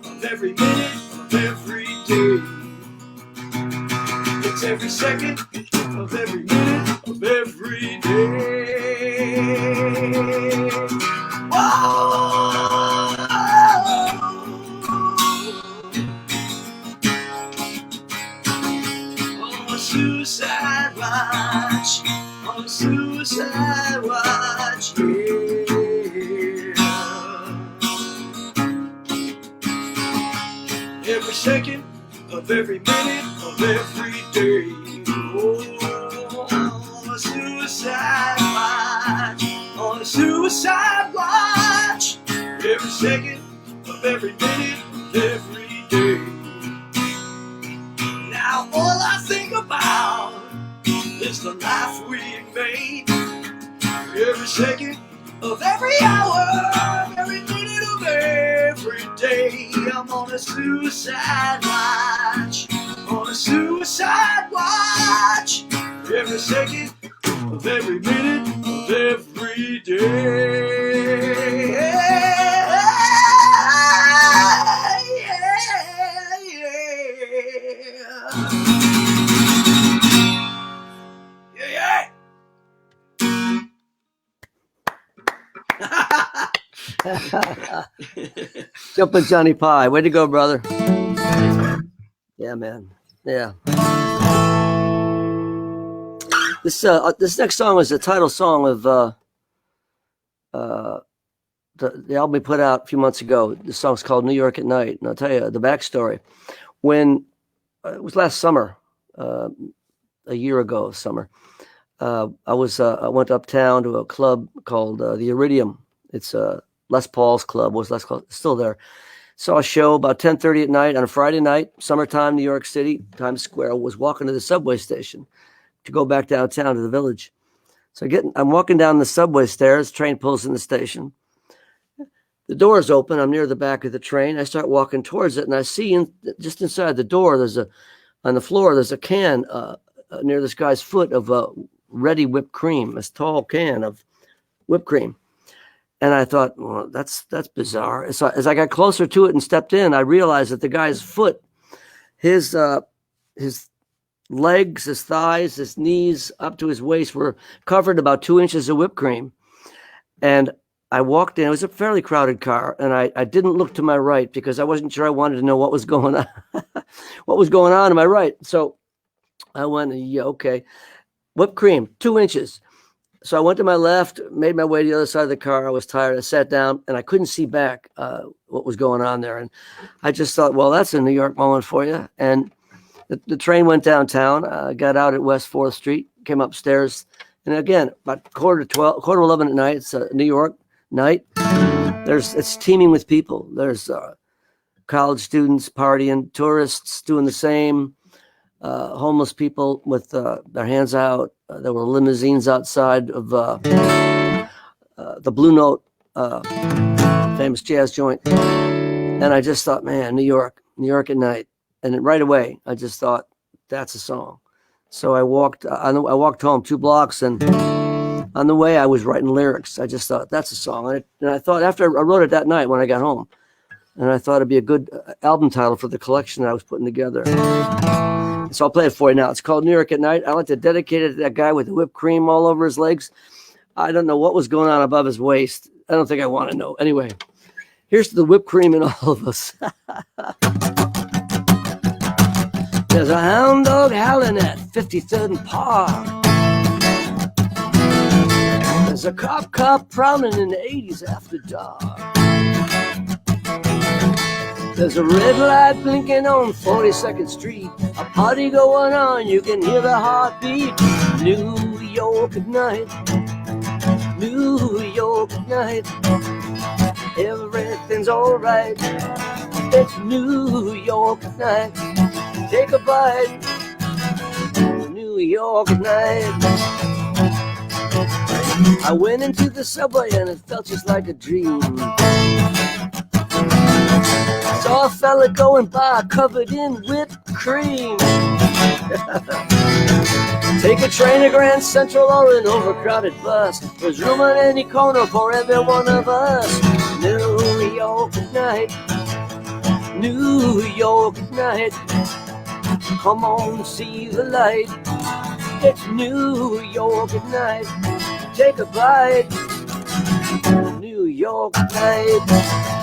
of every minute of every day. It's every second of every minute of every day. Whoa! On a suicide watch, on a suicide watch, yeah. Every second of every minute of every day. Oh, on a suicide watch, on a suicide watch, every second of every minute of every day. Now all I think about is the life we made, every second of every hour, every minute of every day. I'm on a suicide watch, on a suicide watch, every second of every minute of every day. Yeah. Jumping Johnny Pie. Way to go, brother. Yeah, man. Yeah. This next song is the title song of the album we put out a few months ago. The song's called New York at Night. And I'll tell you the backstory. When it was last summer, a year ago summer, I went uptown to a club called the Iridium. It's Les Paul's club. Still there. Saw a show about 10:30 at night on a Friday night, summertime, New York City, Times Square. I was walking to the subway station to go back downtown to the Village. So I'm walking down the subway stairs. Train pulls in the station. The door is open. I'm near the back of the train. I start walking towards it, and I see just inside the door, on the floor, there's a can near this guy's foot of ready whipped cream, this tall can of whipped cream. And I thought, well, that's bizarre. So as I got closer to it and stepped in, I realized that the guy's foot, his legs, his thighs, his knees up to his waist were covered about 2 inches of whipped cream. And I walked in. It was a fairly crowded car, and I didn't look to my right because I wasn't sure. I wanted to know what was going on, what was going on to my right. So I went, yeah, okay. Whipped cream, 2 inches. So I went to my left, made my way to the other side of the car. I was tired. I sat down and I couldn't see back what was going on there. And I just thought, well, that's a New York moment for you. And the train went downtown. Got out at West 4th Street, came upstairs. And again, about quarter to 11 at night. It's a New York night. It's teeming with people. There's college students partying, tourists doing the same, homeless people with their hands out. There were limousines outside of the Blue Note, famous jazz joint. And I just thought, man, New York at night. And right away, I just thought, that's a song. So I walked home 2 blocks, and on the way, I was writing lyrics. I just thought, that's a song. And I thought, after I wrote it that night when I got home, and I thought it'd be a good album title for the collection that I was putting together. So I'll play it for you now. It's called New York at Night. I like to dedicate it to that guy with the whipped cream all over his legs. I don't know what was going on above his waist. I don't think I want to know. Anyway, here's to the whipped cream in all of us. There's a hound dog howling at 53rd and Park. There's a cop prowling in the 80s after dark. There's a red light blinking on 42nd Street. A party going on, you can hear the heartbeat. New York at night. New York at night. Everything's alright. It's New York at night. Take a bite. New York at night. I went into the subway and it felt just like a dream. Saw a fella going by covered in whipped cream. Take a train to Grand Central or an overcrowded bus. There's room on any corner for every one of us. New York at night. New York at night. Come on, see the light. It's New York at night. Take a bite. New York at night.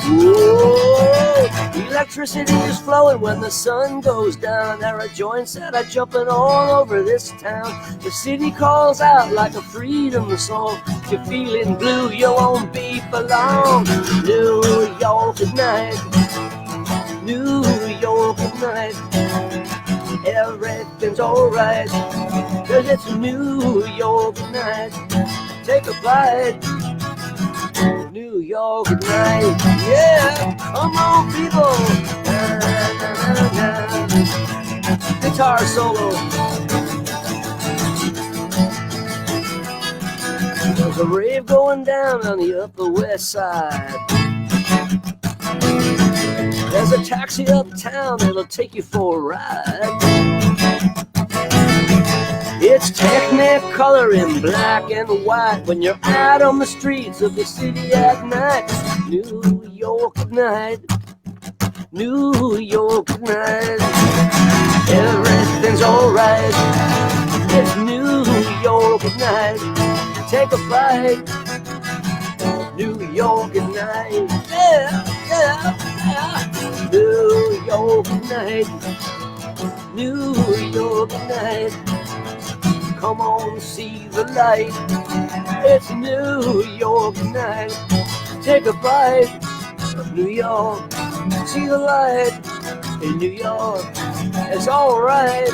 Whoa. Electricity is flowing when the sun goes down. There are joints that are jumping all over this town. The city calls out like a freedom song. If you're feeling blue, you won't be for long. New York at night. New York at night. Everything's alright, 'cause it's New York at night. Take a bite. New York at night. Yeah, come on, people. Na, na, na, na. Guitar solo. There's a rave going down on the Upper West Side. There's a taxi uptown that'll take you for a ride. It's Technicolor in black and white when you're out on the streets of the city at night. New York at night. New York at night. Everything's alright. It's New York at night. Take a bite. New York at night. Yeah, yeah, yeah. New York at night. New York at night. Come on, see the light. It's New York at night. Take a bite of New York. See the light in New York. It's alright.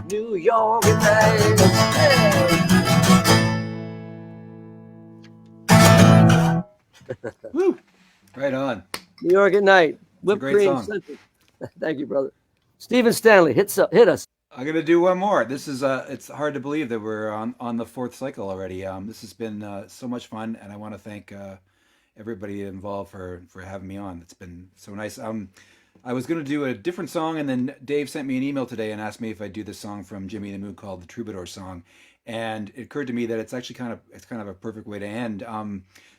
New York at night. Hey. Woo! Right on. New York at night. Whipped cream. Thank you, brother. Stephen Stanley, hit us. I'm gonna do one more. This is it's hard to believe that we're on the 4th cycle already. This has been so much fun, and I want to thank everybody involved for having me on. It's been so nice. I was gonna do a different song, and then Dave sent me an email today and asked me if I'd do this song from Jimmy the Moo called the Troubadour Song, and it occurred to me that it's actually kind of a perfect way to end.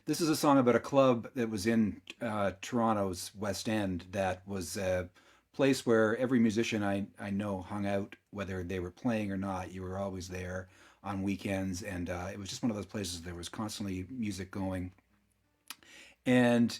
This is a song about a club that was in Toronto's West End that was a place where every musician I know hung out, whether they were playing or not. You were always there on weekends, and it was just one of those places there was constantly music going. And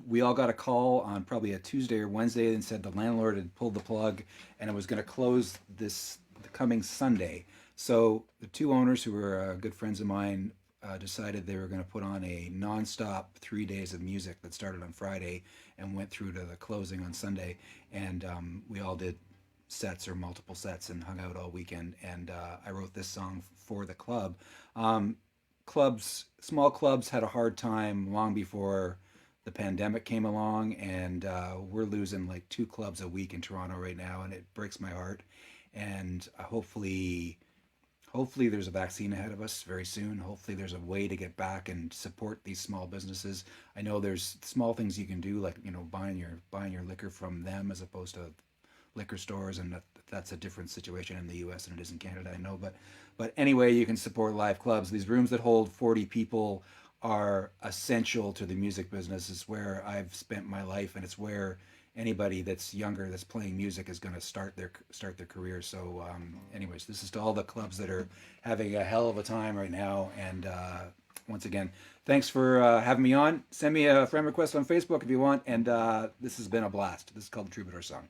we all got a call on probably a Tuesday or Wednesday and said the landlord had pulled the plug and it was going to close this the coming Sunday. So the two owners, who were good friends of mine, decided they were going to put on a nonstop 3 days of music that started on Friday and went through to the closing on Sunday. And we all did sets or multiple sets and hung out all weekend. And I wrote this song for the club. Small clubs had a hard time long before the pandemic came along, and we're losing like 2 clubs a week in Toronto right now, and it breaks my heart. And hopefully there's a vaccine ahead of us very soon. Hopefully there's a way to get back and support these small businesses. I know there's small things you can do, like, you know, buying your liquor from them as opposed to liquor stores, and that's a different situation in the US than it is in Canada, I know. But anyway, you can support live clubs. These rooms that hold 40 people are essential to the music business. It's where I've spent my life, and it's where anybody that's younger that's playing music is going to start their career. So anyways, this is to all the clubs that are having a hell of a time right now. And once again, thanks for having me on. Send me a friend request on Facebook if you want. And this has been a blast. This is called the Troubadour Song.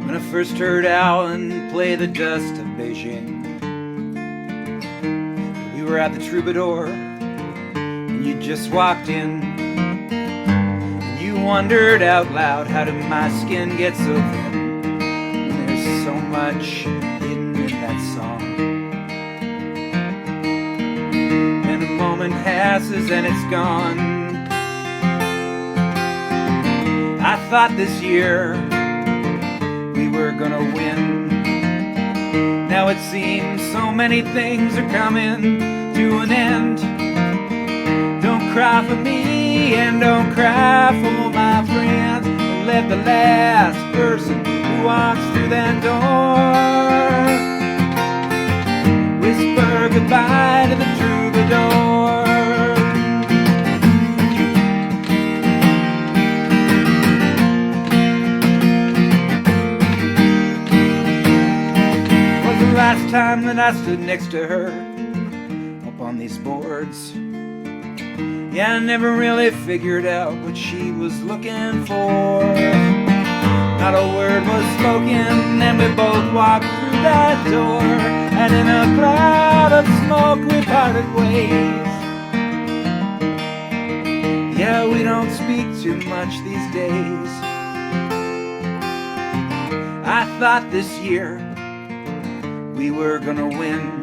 When I first heard Alan play the dust of Beijing, we were at the Troubadour, and you just walked in, and you wondered out loud, how did my skin get so thin? And there's so much hidden in that song. And a moment passes and it's gone. I thought this year we were gonna win. Now it seems so many things are coming to an end. Don't cry for me and don't cry for my friends, and let the last person who walks through that door whisper goodbye to the troubadour. Last time that I stood next to her up on these boards, yeah, I never really figured out what she was looking for. Not a word was spoken, and we both walked through that door, and in a cloud of smoke we parted ways. Yeah, we don't speak too much these days. I thought this year we were gonna win.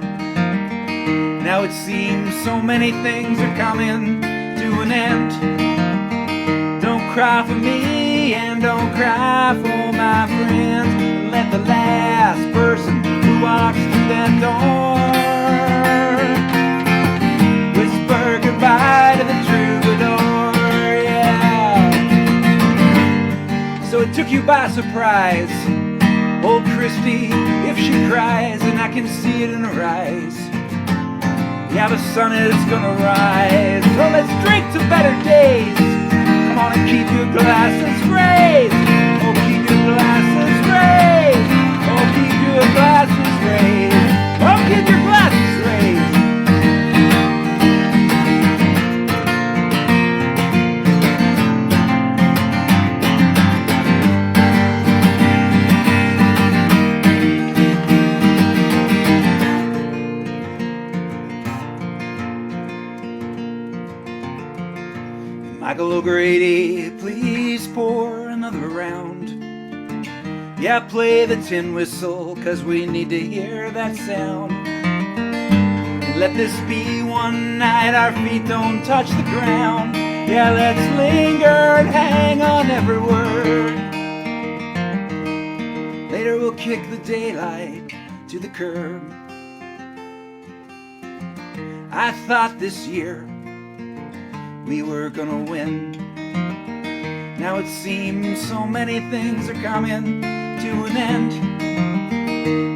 Now it seems so many things are coming to an end. Don't cry for me and don't cry for my friends, and let the last person who walks through that door whisper goodbye to the troubadour, yeah. So it took you by surprise, old Christy, if she cries, and I can see it in her eyes. Yeah, the sun is gonna rise, so let's drink to better days. Come on and keep your glasses raised. Oh, keep your glasses raised. Oh, keep your glasses raised. Oh, keep your glasses raised. Michael O'Grady, please pour another round. Yeah, play the tin whistle, 'cause we need to hear that sound. And let this be one night our feet don't touch the ground. Yeah, let's linger and hang on every word. Later we'll kick the daylight to the curb. I thought this year we were gonna win. Now it seems so many things are coming to an end.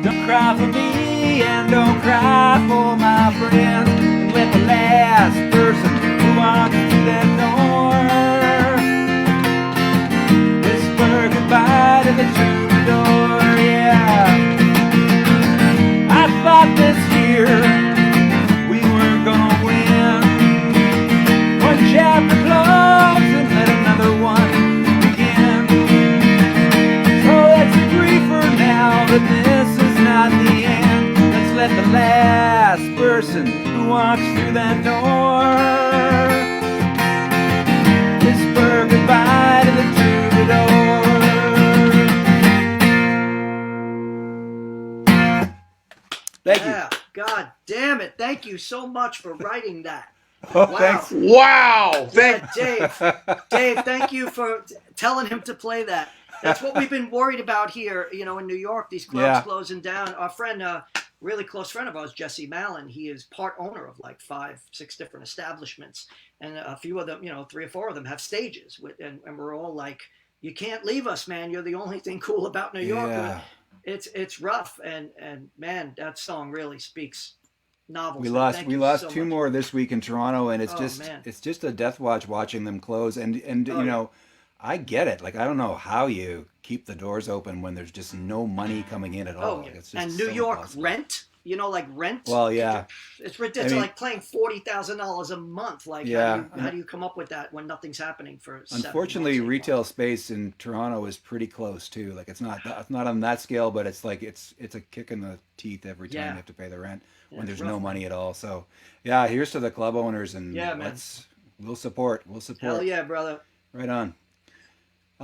Don't cry for me and don't cry for my friends, and let the last person who walks through that door person who walks through that door. Whisper goodbye to the troubadour. Thank you. Yeah, God damn it. Thank you so much for writing that. Oh, Wow. thanks. Wow. Yeah, Dave, thank you for telling him to play that. That's what we've been worried about here, in New York, these clubs closing down. Our friend, really close friend of ours, Jesse Mallon, he is part owner of like 5-6 different establishments. And a few of them, 3 or 4 of them have stages. And we're all like, you can't leave us, man. You're the only thing cool about New York. Yeah. It's rough. And man, that song really speaks novels. We lost 2 more this week in Toronto, and it's just a death watch watching them close. And I get it. Like, I don't know how you keep the doors open when there's just no money coming in at all. Yeah. Like, it's just and New York impossible. Rent, like rent. Well, yeah, it's ridiculous. Like paying $40,000 a month. Like, how do you come up with that when nothing's happening for? Unfortunately, retail space in Toronto is pretty close too. Like, it's not on that scale, but it's like it's a kick in the teeth every time you have to pay the rent when there's no money at all. So, yeah, here's to the club owners, and we'll support. Hell yeah, brother. Right on.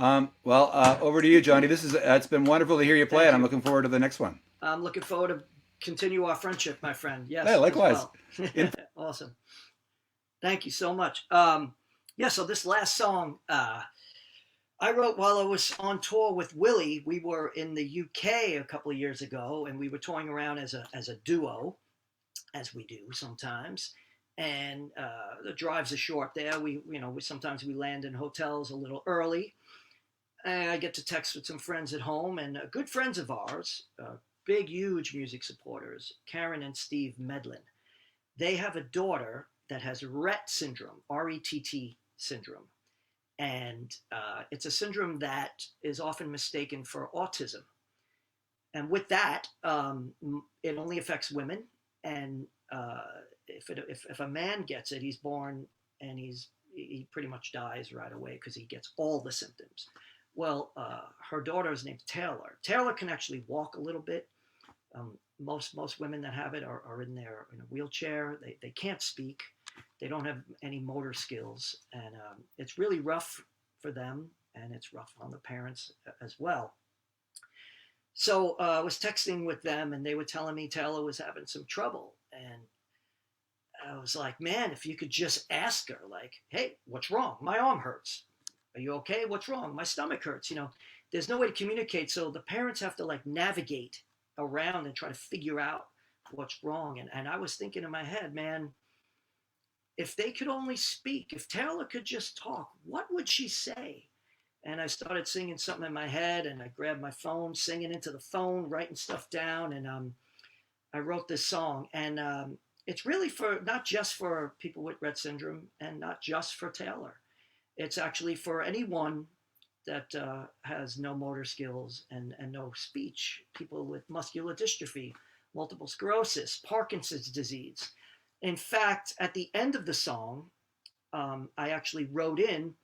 Over to you, Johnny. It's been wonderful to hear you play, and I'm looking forward to the next one. I'm looking forward to continue our friendship, my friend. Yes. Yeah, likewise. Well. Awesome. Thank you so much. So this last song, I wrote while I was on tour with Willie. We were in the UK a couple of years ago, and we were touring around as a duo, as we do sometimes. And the drives are short there. We sometimes we land in hotels a little early. And I get to text with some friends at home, and good friends of ours, big, huge music supporters, Karen and Steve Medlin. They have a daughter that has Rett syndrome, R-E-T-T syndrome. And it's a syndrome that is often mistaken for autism. And with that, it only affects women. And if a man gets it, he's born and he pretty much dies right away because he gets all the symptoms. Well, her daughter is named Taylor. Taylor can actually walk a little bit. Most women that have it are in a wheelchair. They can't speak. They don't have any motor skills, and it's really rough for them, and it's rough on the parents as well. So I was texting with them, and they were telling me Taylor was having some trouble, and I was like, man, if you could just ask her, like, hey, what's wrong? My arm hurts. Are you okay? What's wrong? My stomach hurts. There's no way to communicate. So the parents have to like navigate around and try to figure out what's wrong. And I was thinking in my head, man, if they could only speak, if Taylor could just talk, what would she say? And I started singing something in my head, and I grabbed my phone, singing into the phone, writing stuff down. And I wrote this song. And it's really not just for people with Rett syndrome and not just for Taylor. It's actually for anyone that has no motor skills and no speech, people with muscular dystrophy, multiple sclerosis, Parkinson's disease. In fact, at the end of the song, I actually wrote in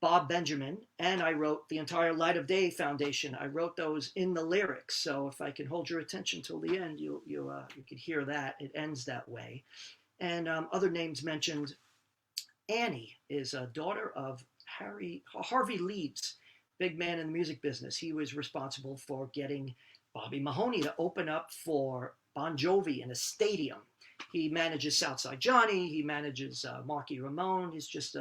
Bob Benjamin, and I wrote the entire Light of Day Foundation. I wrote those in the lyrics. So if I can hold your attention till the end, you could hear that. It ends that way. And other names mentioned. Annie is a daughter of Harvey Leeds, big man in the music business. He was responsible for getting Bobby Mahoney to open up for Bon Jovi in a stadium. He manages Southside Johnny. He manages Marky Ramone. He's just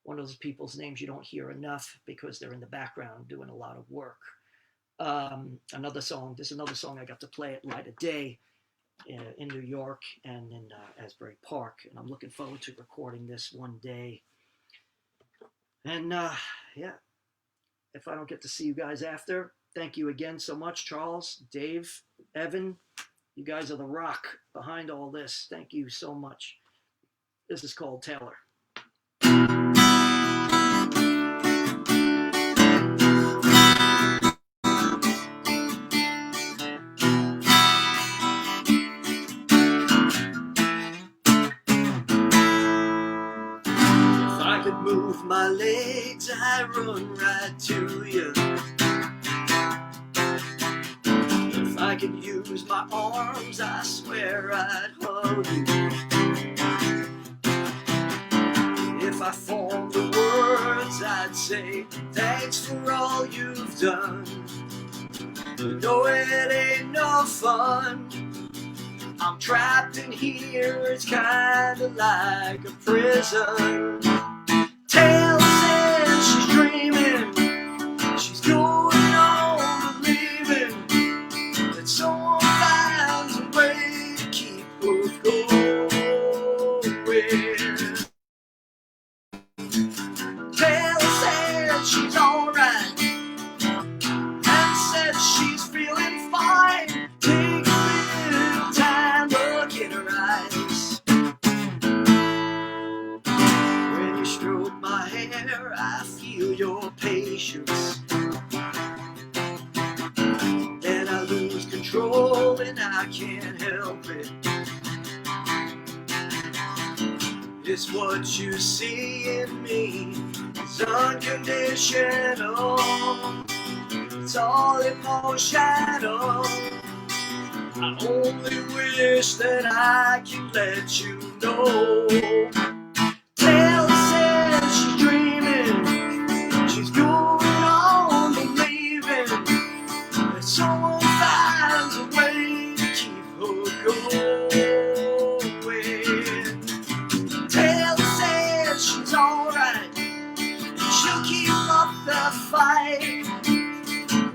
one of those people's names you don't hear enough because they're in the background doing a lot of work. Another song I got to play at Light of Day in New York and in Asbury Park, and I'm looking forward to recording this one day. And if I don't get to see you guys after, thank you again so much, Charles, Dave, Evan. You guys are the rock behind all this. Thank you so much. This is called Taylor. Move my legs, I run right to you. If I could use my arms, I swear I'd hug you. If I formed the words, I'd say thanks for all you've done. You know it ain't no fun. I'm trapped in here, it's kinda like a prison. Taylor says she's dreaming, she's going on believing that someone finds a way to keep her going. Taylor said she's alright and said she's feeling fine. Take a little time, look in her eyes. When you stroke my hair, I feel your patience. Then I lose control and I can't help it. It's what you see in me. It's unconditional. It's all emotional. I only wish that I can let you know. Taylor says she's dreaming, she's going on believing that someone finds a way to keep her going. Taylor says she's alright, she'll keep up the fight.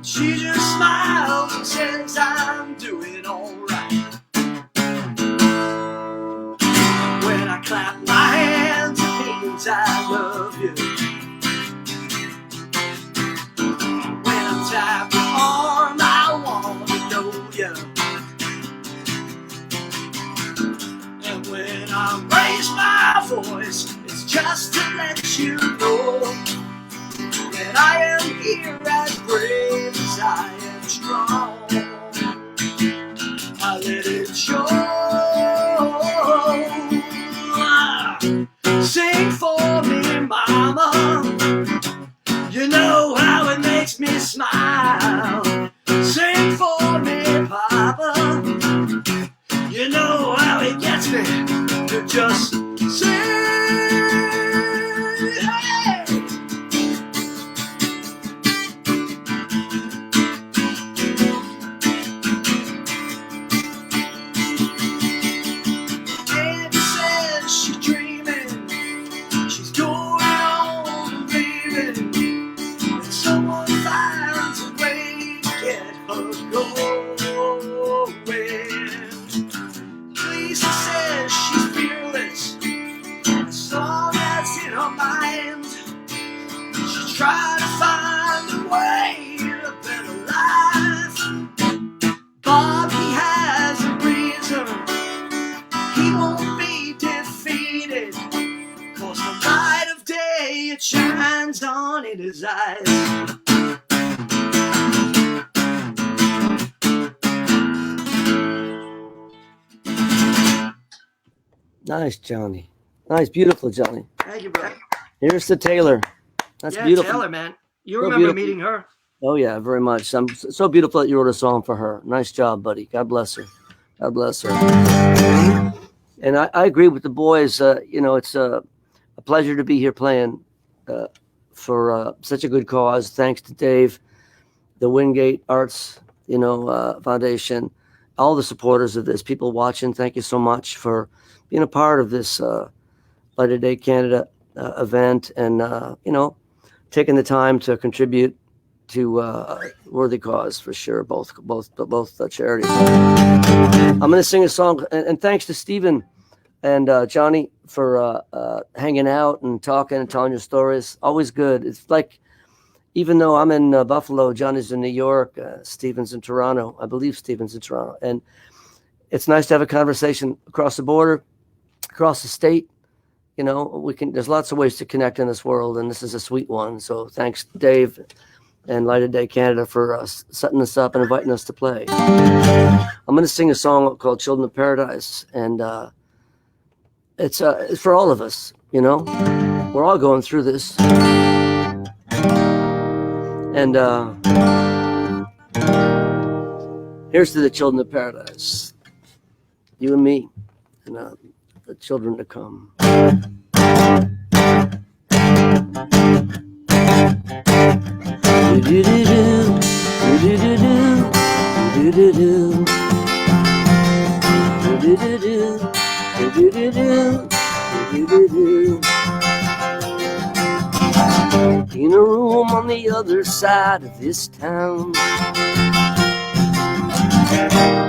She just smiles and says I'm doing alright. When I clap my hands, it means I love you. When I tap your arm, I want to know you. And when I raise my voice, it's just to let you know that I am here as brave as I am strong. I let it show. Sing for me, mama. You know how it makes me smile. Sing for me, papa. You know how it gets me to just sing. Try to find a way to a better life. Bob, he has a reason. He won't be defeated. 'Cause the light of day, it shines on in his eyes. Nice, Johnny. Nice, beautiful, Johnny. Thank you, brother. Here's to Taylor. That's beautiful. Taylor, man. You So remember beautiful. meeting her? Oh yeah, very much. I'm so beautiful that you wrote a song for her. Nice job, buddy. God bless her. God bless her. And I agree with the boys. It's a pleasure to be here playing for such a good cause. Thanks to Dave, the Wingate Arts, Foundation, all the supporters of this, people watching. Thank you so much for being a part of this Light of Day Canada event, and taking the time to contribute to worthy cause for sure. Both charities. I'm going to sing a song, and thanks to Stephen and Johnny for hanging out and talking and telling your stories. Always good. It's like, even though I'm in Buffalo, Johnny's in New York, Stephen's in Toronto. I believe Stephen's in Toronto, and it's nice to have a conversation across the border, across the state. There's lots of ways to connect in this world, and this is a sweet one. So thanks, Dave and Light of Day Canada, for setting us up and inviting us to play. I'm going to sing a song called Children of Paradise, and it's for all of us, We're all going through this. And Here's to the children of paradise, you and me, and the children to come. In a room on the other side of this town,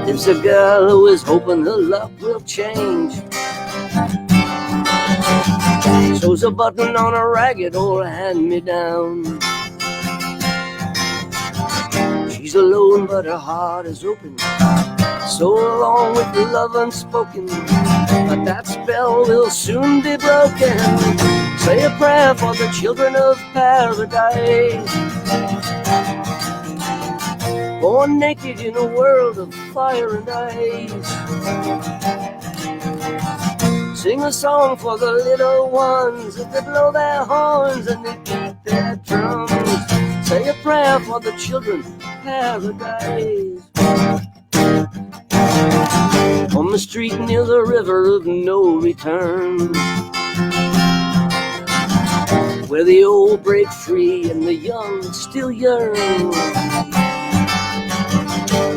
there's a girl who is hoping her luck will change. Sews a button on a ragged old hand-me-down. She's alone, but her heart is open, so along with the love unspoken. But that spell will soon be broken. Say a prayer for the children of paradise, born naked in a world of fire and ice. Sing a song for the little ones as they blow their horns and they beat their drums. Say a prayer for the children of paradise. On the street near the river of no return, where the old break free and the young still yearn,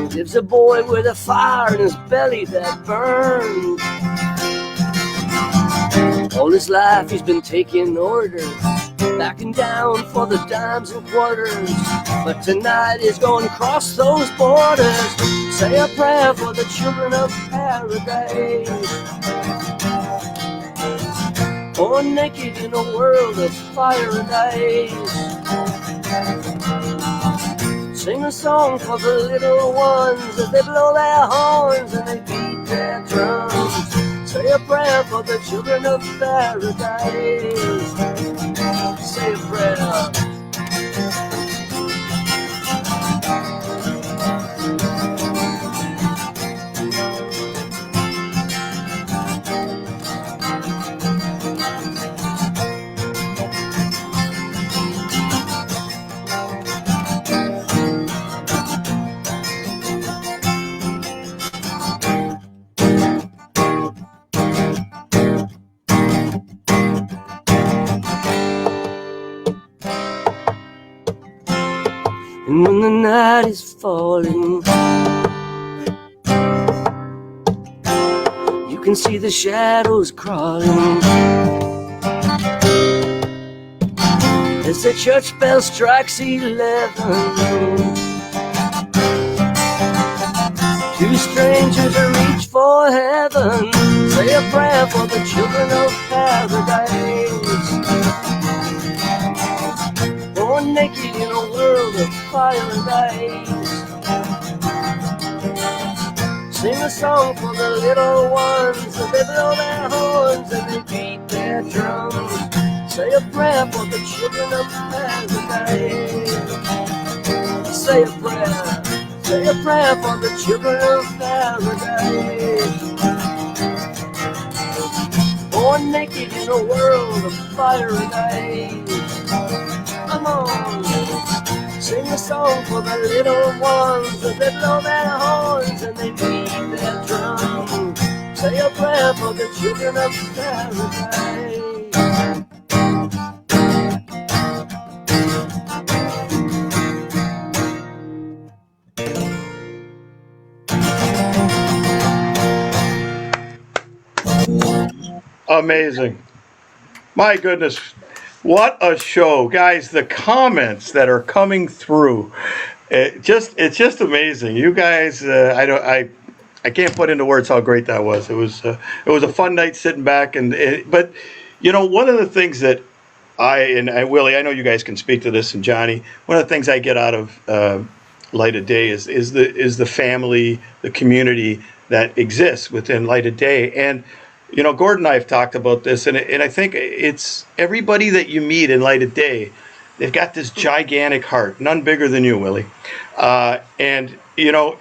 lives a boy with a fire in his belly that burns. All his life he's been taking orders, backing down for the dimes and quarters. But tonight he's going to cross those borders. Say a prayer for the children of paradise, born naked in a world of fire and ice. Sing a song for the little ones as they blow their horns and they beat their drums. Say a prayer for the children of paradise. Say a prayer. And when the night is falling, you can see the shadows crawling as the church bell strikes 11. Two strangers reach for heaven. Say a prayer for the children of paradise, born naked in a world of fire and ice. Sing a song for the little ones as they blow their horns and they beat their drums. Say a prayer for the children of paradise. Say a prayer. Say a prayer for the children of paradise, born naked in a world of fire and ice. Come on, sing a song for the little ones as they blow their horns and they beat their drums. Say a prayer for the children of paradise. Amazing. My goodness. What a show. Guys, the comments that are coming through. It's just amazing. You guys, I can't put into words how great that was. It was a fun night sitting back but you know, one of the things that Willie, I know you guys can speak to this, and Johnny, one of the things I get out of Light of Day is the family, the community that exists within Light of Day. And you know, Gordon and I have talked about this, and I think it's everybody that you meet in Light of Day, they've got this gigantic heart, none bigger than you, Willie. And you know,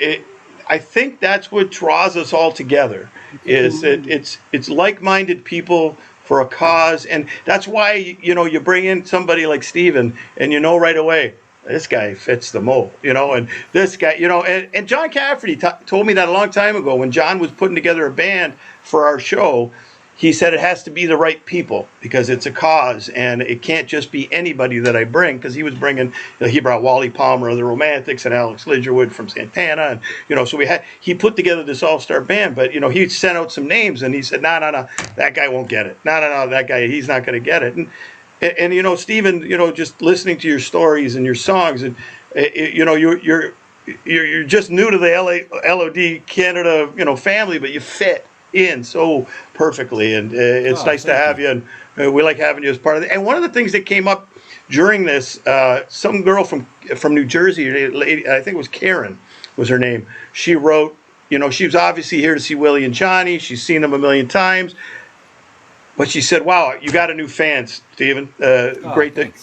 I think that's what draws us all together. Is it's like-minded people for a cause, and that's why, you know, you bring in somebody like Steven, and you know right away this guy fits the mold, and this guy, and John Cafferty told me that a long time ago when John was putting together a band for our show. He said it has to be the right people because it's a cause, and it can't just be anybody that I bring, because he was bringing, he brought Wally Palmer of the Romantics and Alex Lidgerwood from Santana, and so he put together this all-star band, but he sent out some names, and he said, no, that guy won't get it. No, that guy, he's not going to get it. And Stephen, just listening to your stories and your songs, and you're just new to the LOD Canada, family, but you fit in so perfectly, and it's nice to have you, and we like having you as part of it. And one of the things that came up during this, some girl from New Jersey, lady, I think it was Karen was her name, she wrote, she was obviously here to see Willie and Johnny, she's seen them a million times, but she said, wow, you got a new fan, Stephen. Great thing.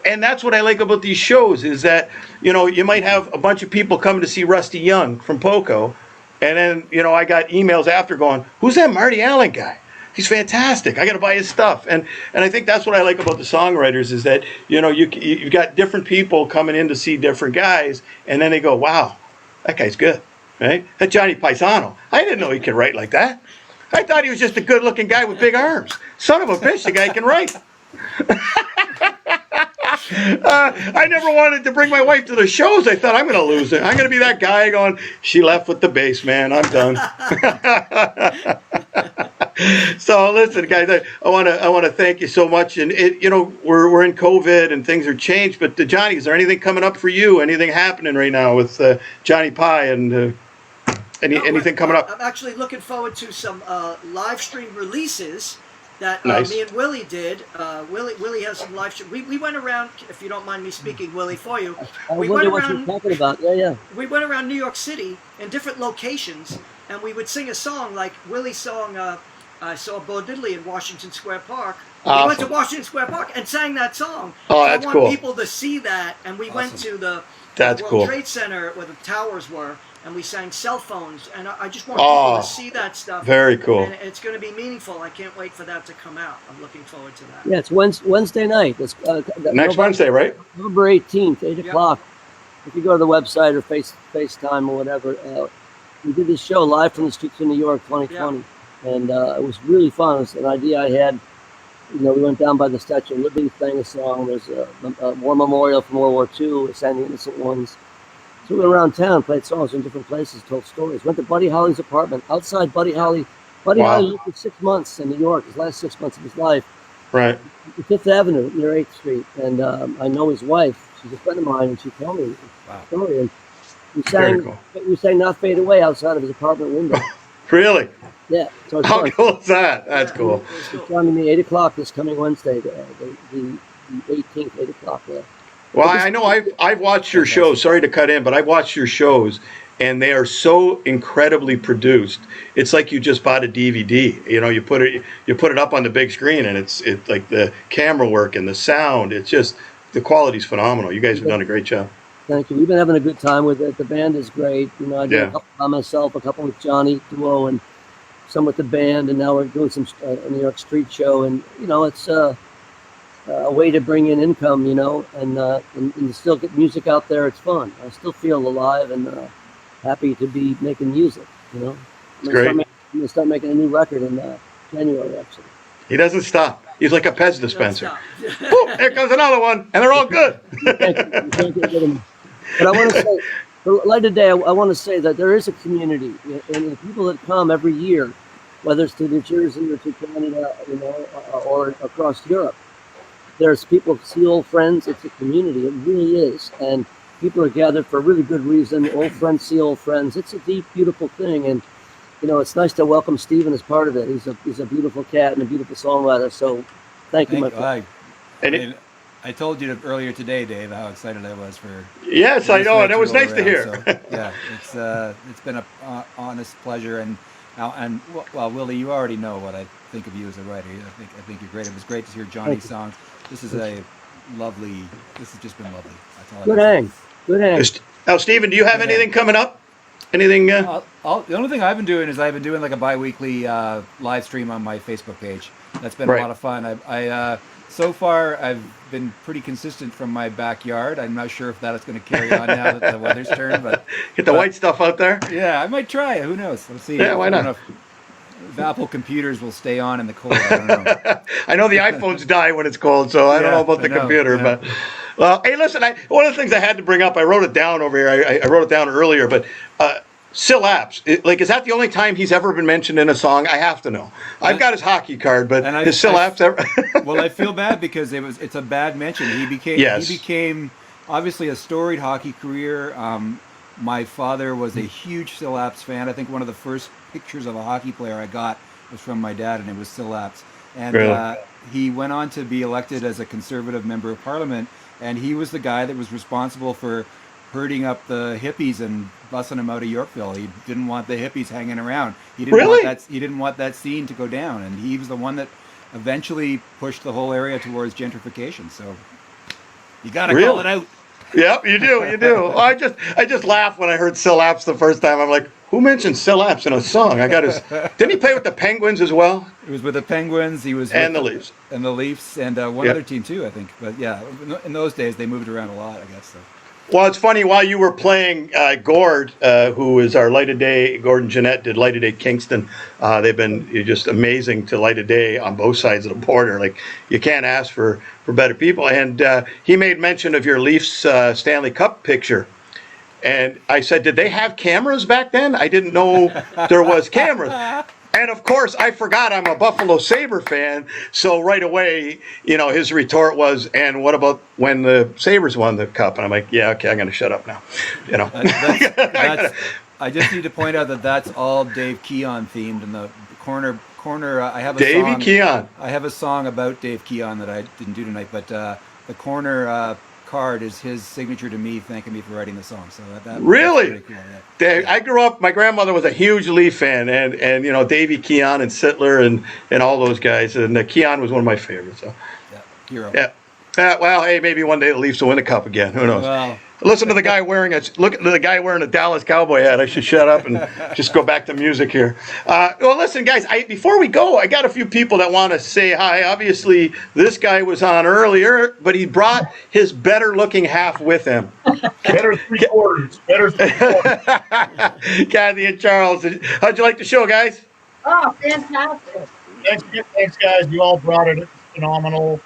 And that's what I like about these shows, is that you might have a bunch of people coming to see Rusty Young from Poco, and then, I got emails after going, who's that Marty Allen guy? He's fantastic. I got to buy his stuff. And I think that's what I like about the Songwriters, is that, you've got different people coming in to see different guys, and then they go, wow, that guy's good, right? That Johnny Pisano, I didn't know he could write like that. I thought he was just a good-looking guy with big arms. Son of a bitch, the guy can write. I never wanted to bring my wife to the shows. I thought, I'm going to lose it. I'm going to be that guy going, she left with the bass, man. I'm done. So listen, guys, I want to thank you so much. And we're in COVID and things are changed. But Johnny, is there anything coming up for you? Anything happening right now with Johnny Pie and anything coming up? I'm actually looking forward to some live stream releases that Nice. Me and Willie did. Willie has some live stream. We went around, if you don't mind me speaking, Willie, for you. I wonder what you're talking about. Yeah. We went around New York City in different locations, and we would sing a song like Willie's song, I Saw Bo Diddley in Washington Square Park. Awesome. We went to Washington Square Park and sang that song. Oh, So that's I want cool. people to see that. And we went to the That's World cool. Trade Center where the towers were, and we sang Cell Phones. And I just want people to see that stuff. Very cool. And it's going to be meaningful. I can't wait for that to come out. I'm looking forward to that. Yeah, it's Wednesday night. It's, Next Wednesday, right? November 18th, 8 o'clock. If you go to the website or FaceTime or whatever, we did this show live from the streets of New York 2020. And it was really fun. It was an idea I had. We went down by the Statue of Liberty, sang a song. There's a war memorial from World War II. We sang the Innocent Ones. So we went around town, played songs in different places, told stories. Went to Buddy Holly's apartment, outside Buddy Holly. Buddy Holly lived for 6 months in New York, his last 6 months of his life. Right. Fifth Avenue near 8th Street. And I know his wife. She's a friend of mine, and she told me the story. And we sang Not Fade Away outside of his apartment window. Really? Yeah. So How cool is that? That's cool. It's joining me 8 o'clock this coming Wednesday, the 18th, 8 o'clock. Well, I know I've watched your shows. Sorry to cut in, but I've watched your shows, and they are so incredibly produced. It's like you just bought a DVD. You put it up on the big screen, and it's like the camera work and the sound. It's just, the quality's phenomenal. You guys have done a great job. Thank you. We've been having a good time with it. The band is great. I did a couple by myself, a couple with Johnny Duo, and some with the band, and now we're doing some New York street show, and it's a way to bring in income, and still get music out there. It's fun. I still feel alive and happy to be making music. It's great. I'm gonna start making a new record in January, actually. He doesn't stop. He's like a Pez dispenser. Oh, here comes another one, and they're all good. But I want to say, for Light of Day, I want to say that there is a community, and the people that come every year, whether it's to New Jersey or to Canada, or across Europe, there's people see old friends. It's a community. It really is, and people are gathered for a really good reason. Old friends see old friends. It's a deep, beautiful thing, and it's nice to welcome Stephen as part of it. He's a beautiful cat and a beautiful songwriter. So, thank you, my friend. I told you earlier today, Dave, how excited I was for. Yes, I know, and it was nice to hear. So, yeah, it's been a honest pleasure, and Willie, you already know what I think of you as a writer. I think you're great. It was great to hear Johnny's songs. This has just been lovely. That's all. Good hang. Now, Stephen, do you have anything coming up? Anything? The only thing I've been doing is like a bi-weekly live stream on my Facebook page. That's been Right. a lot of fun. I so far I've been pretty consistent from my backyard. I'm not sure if that is going to carry on now that the weather's turned, but Get the white stuff out there. yeah, I might try it. Who knows? Let's see. Yeah, why I don't not? know if Apple computers will stay on in the cold. I don't know. I know the iPhones die when it's cold, so I don't Yeah, know about the I know, computer. yeah. But well, hey, listen, one of the things I had to bring up, I wrote it down over here. I wrote it down earlier, but Sil Apps, is that the only time he's ever been mentioned in a song? I have to know. I've got his hockey card, but And is Sil Apps ever? Well, I feel bad because it's a bad mention. Yes. He became obviously a storied hockey career. My father was a huge Sil Apps fan. I think one of the first pictures of a hockey player I got was from my dad, and it was Sil Apps. And Really? he went on to be elected as a Conservative member of Parliament, and he was the guy that was responsible for herding up the hippies and bussing them out of Yorkville. He didn't want the hippies hanging around. He didn't Really? he didn't want that scene to go down, and he was the one that eventually pushed the whole area towards gentrification. So you got to Really? call it out. Yep, you do. I just laughed when I heard Sil Apps the first time. I'm like, who mentioned Sil Apps in a song? I got his. Didn't he play with the Penguins as well? It was with the Penguins. He was And with the Leafs. and the Leafs, and one Yep. other team too, I think. But yeah, in those days they moved around a lot, I guess. So. Well, it's funny, while you were playing, Gord, who is our Light of Day, Gord and Jeanette did Light of Day Kingston. They've been just amazing to Light of Day on both sides of the border. Like, you can't ask for better people. And he made mention of your Leafs Stanley Cup picture. And I said, did they have cameras back then? I didn't know there was cameras. And of course, I forgot I'm a Buffalo Sabre fan. So right away, his retort was, and what about when the Sabres won the cup? And I'm like, yeah, okay, I'm going to shut up now. I just need to point out that that's all Dave Keon themed in the corner. I have a Davey song. Keon. I have a song about Dave Keon that I didn't do tonight, but the corner card is his signature to me, thanking me for writing the song. So Really? that's pretty cool, yeah. Dave, I grew up, my grandmother was a huge Leaf fan, and Davey Keon and Sittler and all those guys. And Keon was one of my favorites. So. Yeah, hero. Yeah. Well, hey, maybe one day the Leafs will win the cup again. Who knows? Well, Listen to the guy wearing a Dallas Cowboy hat. I should shut up and just go back to music here. Well, listen, guys. Before we go, I got a few people that want to say hi. Obviously, this guy was on earlier, but he brought his better-looking half with him. Better three quarters. Kathy and Charles, how'd you like the show, guys? Oh, fantastic. Thanks, guys. You all brought it. It's phenomenal.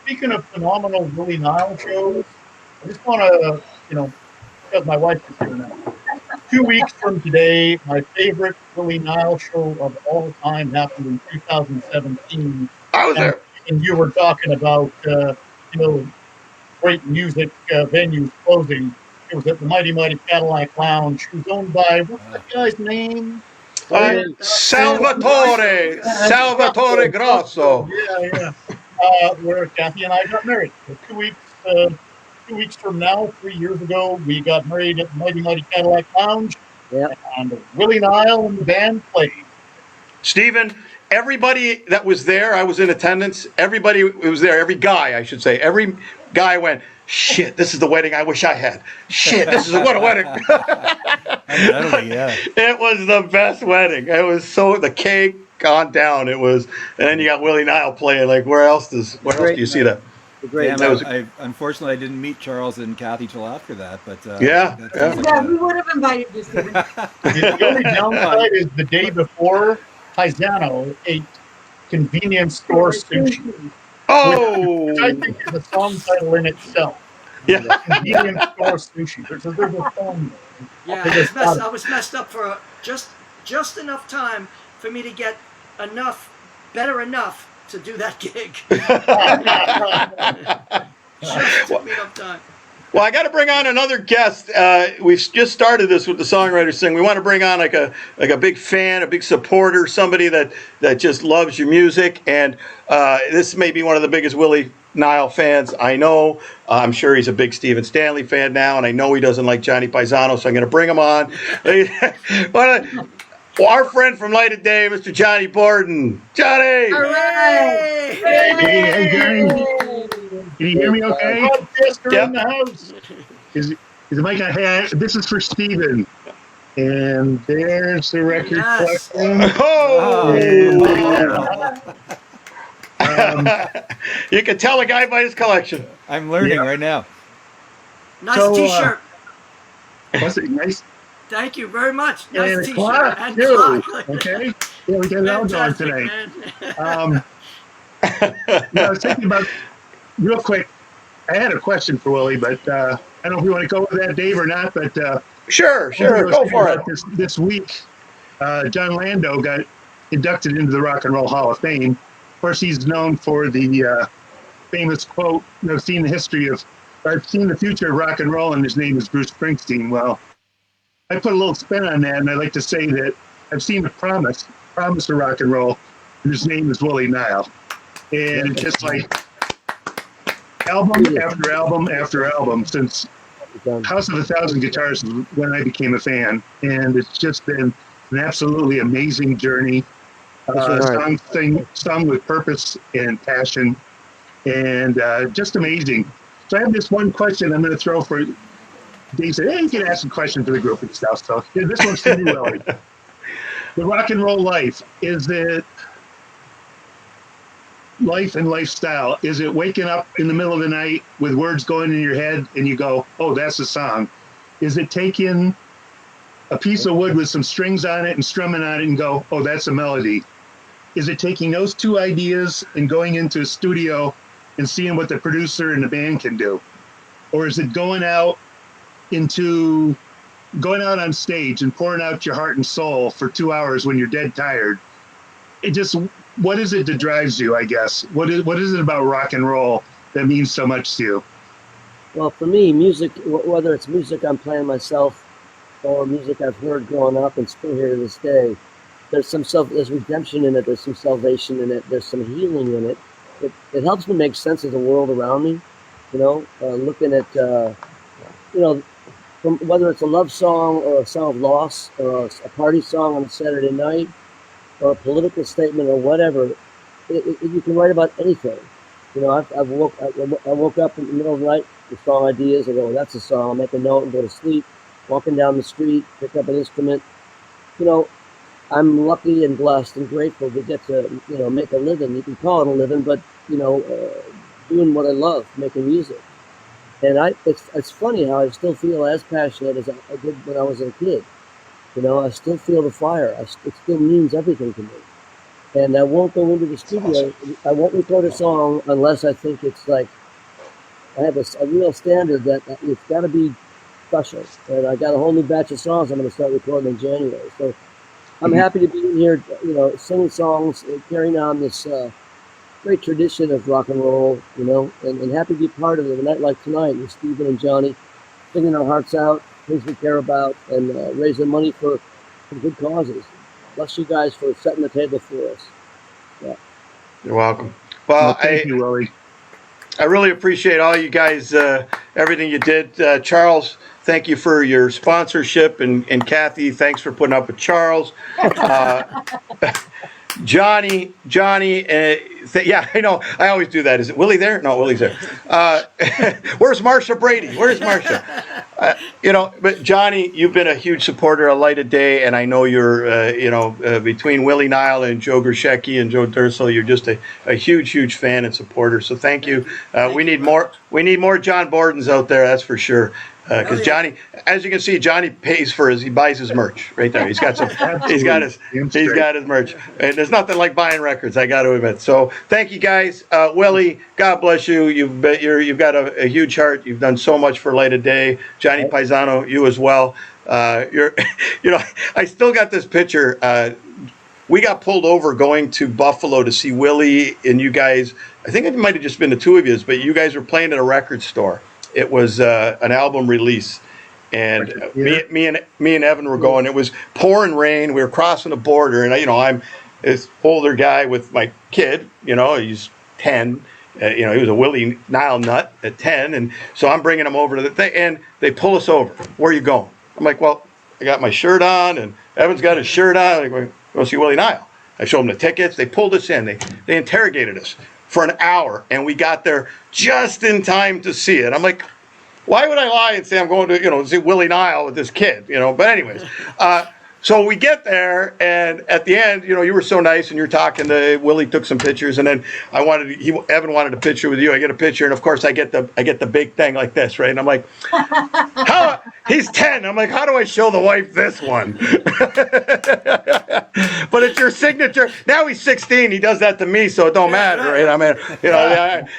Speaking of phenomenal Willie Nile shows, I just want to, because my wife is here now. 2 weeks from today, my favorite Willie Nile show of all time happened in 2017. I was there. And you were talking about, great music venues closing. It was at the Mighty Mighty Cadillac Lounge. It was owned by, what's that guy's name? Salvatore Grosso. Yeah. Where Kathy and I got married. So 2 weeks from now, 3 years ago, we got married at the Mighty Mighty Cadillac Lounge. Yeah. And Willie Nile and the band played. Stephen, everybody that was there, I was in attendance. Everybody who was there, every guy, I should say, every guy went, shit, this is the wedding I wish I had. Shit, this is what a wedding. yeah. It was the best wedding. It was the cake gone down. It was, and then you got Willie Nile playing. Like, where else do you see that? Great. Yeah, unfortunately, I didn't meet Charles and Kathy till after that. But Yeah. Yeah, we would have invited you. Stephen. The only downside is the day before, Pisano ate convenience store sushi. Oh, Which I think is a song title in itself. yeah. Convenience store sushi. There's a song. Yeah, I was messed up for just enough time for me to get better enough to do that gig. Just took me enough time. Well, I got to bring on another guest. We've just started this with the Songwriters thing. We want to bring on like a big fan, a big supporter, somebody that just loves your music. And this may be one of the biggest Willie Nile fans I know. I'm sure he's a big Stephen Stanley fan now, and I know he doesn't like Johnny Pisano, so I'm going to bring him on. Our friend from Light of Day, Mr. Johnny Borden. Johnny! Hooray! Hey, Johnny. Can you hear me okay? Broadcaster Yep. in the house. Is the mic on? Hey, this is for Steven. And there's the record Yes. collection. Oh! You can tell a guy by his collection. I'm learning Yeah. right now. Nice So, T-shirt. Was it nice? Thank you very much. Nice And a T-shirt clock, and too. clock. Okay? Yeah, we got it all going Fantastic, tonight. man. I was thinking about, real quick, I had a question for Willie, but I don't know if you want to go with that, Dave, or not, but Sure, go for it. This week, John Lando got inducted into the Rock and Roll Hall of Fame. Of course, he's known for the famous quote, I've seen the future of rock and roll, and his name is Bruce Springsteen. Well, I put a little spin on that, and I like to say that I've seen the promise of rock and roll, and his name is Willie Nile. And it's just like album after album after album since House of a Thousand Guitars is when I became a fan, and it's just been an absolutely amazing journey. Sung with purpose and passion, and just amazing. So I have this one question I'm going to throw for Dave. Said, "Hey, you can ask a question for the group and stuff." So this one's for you, Willie. The rock and roll life, is it life and lifestyle? Is it waking up in the middle of the night with words going in your head and you go, "Oh, that's a song"? Is it taking a piece of wood with some strings on it and strumming on it and go, "Oh, that's a melody"? Is it taking those two ideas and going into a studio and seeing what the producer and the band can do? Or is it going out on stage and pouring out your heart and soul for 2 hours when you're dead tired? What is it that drives you, I guess? What is it about rock and roll that means so much to you? Well, for me, music, whether it's music I'm playing myself or music I've heard growing up and still hear to this day, there's redemption in it. There's some salvation in it. There's some healing in it. It helps me make sense of the world around me. Looking at, from whether it's a love song or a song of loss or a party song on a Saturday night or a political statement or whatever, you can write about anything. I woke up in the middle of the night with song ideas. I go, that's a song. I'll make a note and go to sleep. Walking down the street, pick up an instrument. I'm lucky and blessed and grateful to get to, make a living. You can call it a living, but, doing what I love, making music. And it's funny how I still feel as passionate as I did when I was a kid. I still feel the fire. It still means everything to me. And I won't go into the studio. I won't record a song unless I think it's like, I have a real standard that it's got to be special. And I got a whole new batch of songs I'm going to start recording in January. So I'm happy to be in here, singing songs, carrying on this great tradition of rock and roll, and happy to be part of it. A night like tonight with Stephen and Johnny, singing our hearts out, things we care about, and raising money for good causes. Bless you guys for setting the table for us. Yeah. You're welcome. Well, Thank you, Willie. I really appreciate all you guys, everything you did. Charles, thank you for your sponsorship, and Kathy, thanks for putting up with Charles. Johnny, yeah, I know. I always do that. Is it Willie there? No, Willie's there. Where's Marsha Brady? Where's Marsha? But Johnny, you've been a huge supporter of Light of Day, and I know you're, between Willie Nile and Joe Grishecki and Joe Durso, you're just a huge fan and supporter. So thank you. We need more John Bordens out there, that's for sure. Because Johnny, as you can see, Johnny pays for he buys his merch right there. He's got his merch, and there's nothing like buying records, I got to admit. So thank you guys, Willie. God bless you. You've got a huge heart. You've done so much for Light of Day. Johnny Pisano, you as well. I still got this picture. We got pulled over going to Buffalo to see Willie and you guys. I think it might have just been the two of you, but you guys were playing at a record store. It was an album release, and me and Evan were going. It was pouring rain. We were crossing the border, and I'm this older guy with my kid. He's 10. He was a Willie Nile nut at 10, and so I'm bringing him over to the thing, and they pull us over. Where are you going? I'm like, well, I got my shirt on, and Evan's got his shirt on. I'm like, go see Willie Nile. I showed them the tickets. They pulled us in. They interrogated us for an hour, and we got there just in time to see it. I'm like, why would I lie and say I'm going to, see Willie Nile with this kid, But anyways, so we get there, and at the end, you were so nice, and you're talking to Willie, took some pictures, and then Evan wanted a picture with you. I get a picture, and of course I get the big thing like this, right? And I'm like, he's 10. I'm like, how do I show the wife this one? But it's your signature. Now he's 16. He does that to me, so it don't matter, right? I mean,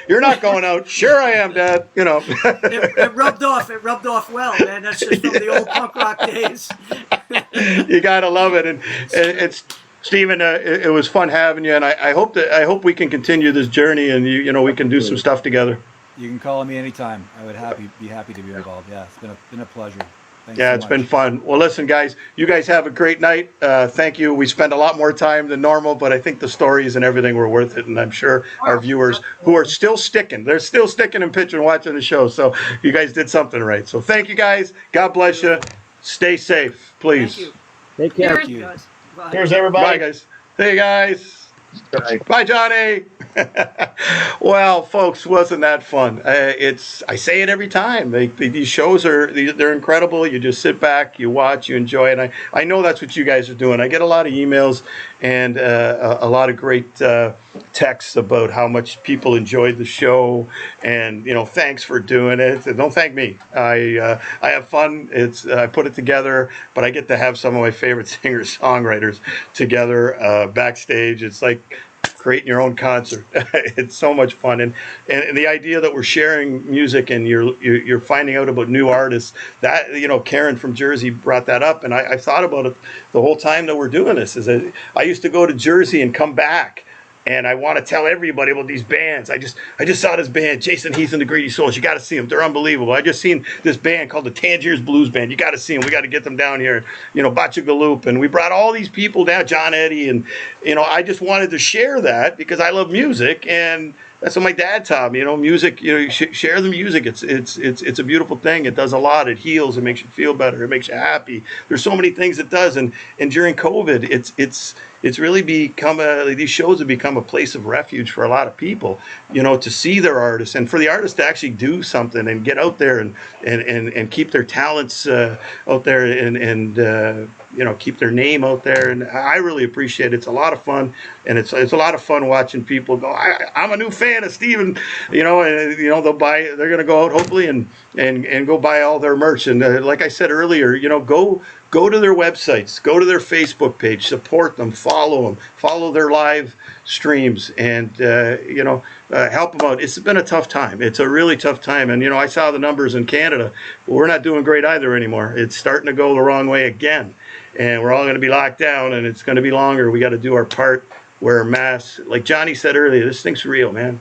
you're not going out. Sure, I am, Dad. It rubbed off. It rubbed off well, man. That's just from the old punk rock days. You gotta love it, and it's Stephen. It was fun having you, and I hope we can continue this journey, and we can do some stuff together. You can call me anytime. I would be happy to be involved. Yeah, it's been a pleasure. Thanks Yeah, so it's much. been fun. Well, listen, guys, you guys have a great night. Thank you. We spent a lot more time than normal, but I think the stories and everything were worth it, and I'm sure our viewers who are still sticking, they're still sticking and pitching, watching the show. So you guys did something right. So thank you, guys. God bless you. Stay safe, please. Thank you. Take care. Thank you. Guys. Bye. Here's everybody. Bye, guys. Hey, guys. Bye. Bye, Johnny. Well, folks, wasn't that fun? I say it every time. These shows they're incredible. You just sit back, you watch, you enjoy it. And I know that's what you guys are doing. I get a lot of emails and a lot of great texts about how much people enjoyed the show, and thanks for doing it. Don't thank me. I have fun. I put it together, but I get to have some of my favorite singer songwriters together backstage. It's like creating your own concert. It's so much fun, and the idea that we're sharing music and you're finding out about new artists, that Karen from Jersey brought that up, and I thought about it the whole time that we're doing this. I used to go to Jersey and come back, and I want to tell everybody about these bands. I just saw this band, Jason Heath and the Greedy Souls. You got to see them. They're unbelievable. I just seen this band called the Tangiers Blues Band. You got to see them. We got to get them down here. Bacha Galoop. And we brought all these people down, John Eddy. And, I just wanted to share that because I love music. And that's what my dad taught me. Music, share the music. It's a beautiful thing. It does a lot. It heals. It makes you feel better. It makes you happy. There's so many things it does. And during COVID, it's really become these shows have become a place of refuge for a lot of people, to see their artists, and for the artists to actually do something and get out there and keep their talents out there and keep their name out there. And I really appreciate it. It's a lot of fun, and it's a lot of fun watching people go, I'm a new fan of Steven, and they're going to go out hopefully and go buy all their merch. And like I said earlier, go to their websites, go to their Facebook page, support them, follow their live streams, and help them out. It's been a tough time. It's a really tough time. And I saw the numbers in Canada. We're not doing great either anymore. It's starting to go the wrong way again, and we're all going to be locked down, and it's going to be longer. We got to do our part. Wear masks. Like Johnny said earlier, this thing's real, man.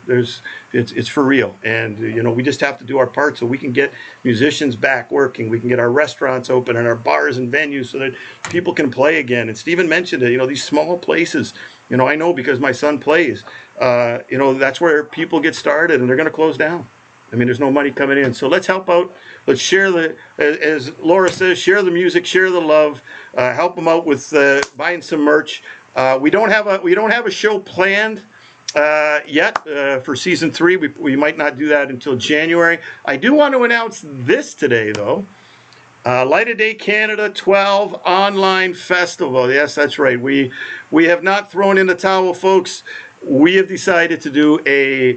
It's for real, and we just have to do our part so we can get musicians back working. We can get our restaurants open and our bars and venues so that people can play again. And Stephen mentioned it. These small places. I know because my son plays. That's where people get started, and they're going to close down. I mean, there's no money coming in. So let's help out. Let's share as Laura says, share the music, share the love. Help them out with buying some merch. We don't have a show planned yet for season 3. We might not do that until January. I do want to announce this today, though. Light of Day Canada 12 online festival. Yes, that's right. We have not thrown in the towel, folks. We have decided to do a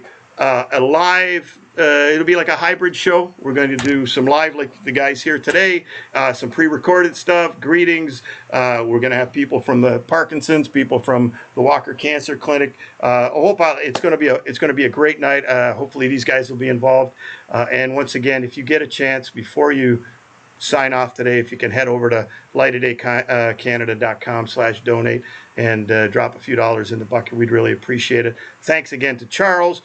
live. It'll be like a hybrid show. We're going to do some live, like the guys here today, some pre-recorded stuff, greetings. We're going to have people from the Parkinson's, people from the Walker Cancer Clinic. A whole pile. It's going to be a great night. Hopefully these guys will be involved. And once again, if you get a chance before you sign off today, if you can head over to lightofdaycanada.com/donate and drop a few dollars in the bucket, we'd really appreciate it. Thanks again to Charles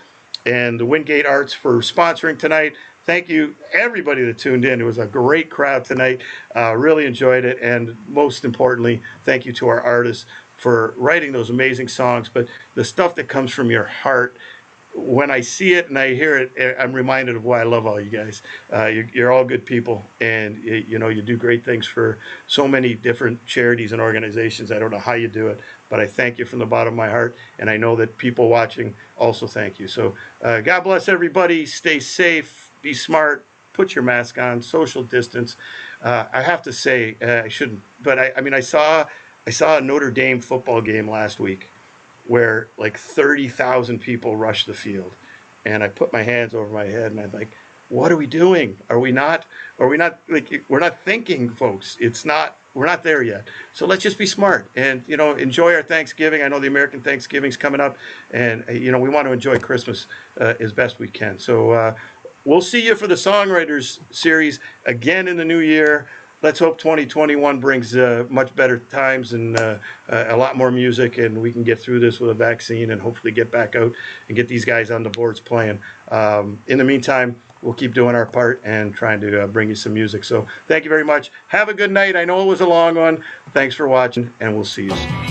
and the Wingate Arts for sponsoring tonight. Thank you, everybody that tuned in. It was a great crowd tonight. Really enjoyed it. And most importantly, thank you to our artists for writing those amazing songs. But the stuff that comes from your heart, when I see it and I hear it, I'm reminded of why I love all you guys. You're all good people, and you do great things for so many different charities and organizations. I don't know how you do it, but I thank you from the bottom of my heart, and I know that people watching also thank you. So God bless everybody. Stay safe. Be smart. put your mask on, social distance. I have to say, I shouldn't, but I mean, I saw a Notre Dame football game last week where like 30,000 people rushed the field, and I put my hands over my head and I'm like, what are we doing? Are we not like, we're not thinking, folks. We're not there yet. So let's just be smart and, enjoy our Thanksgiving. I know the American Thanksgiving's coming up, and, we want to enjoy Christmas as best we can. So we'll see you for the Songwriters series again in the new year. Let's hope 2021 brings much better times and a lot more music, and we can get through this with a vaccine and hopefully get back out and get these guys on the boards playing. In the meantime, we'll keep doing our part and trying to bring you some music. So thank you very much. Have a good night. I know it was a long one. Thanks for watching, and we'll see you soon.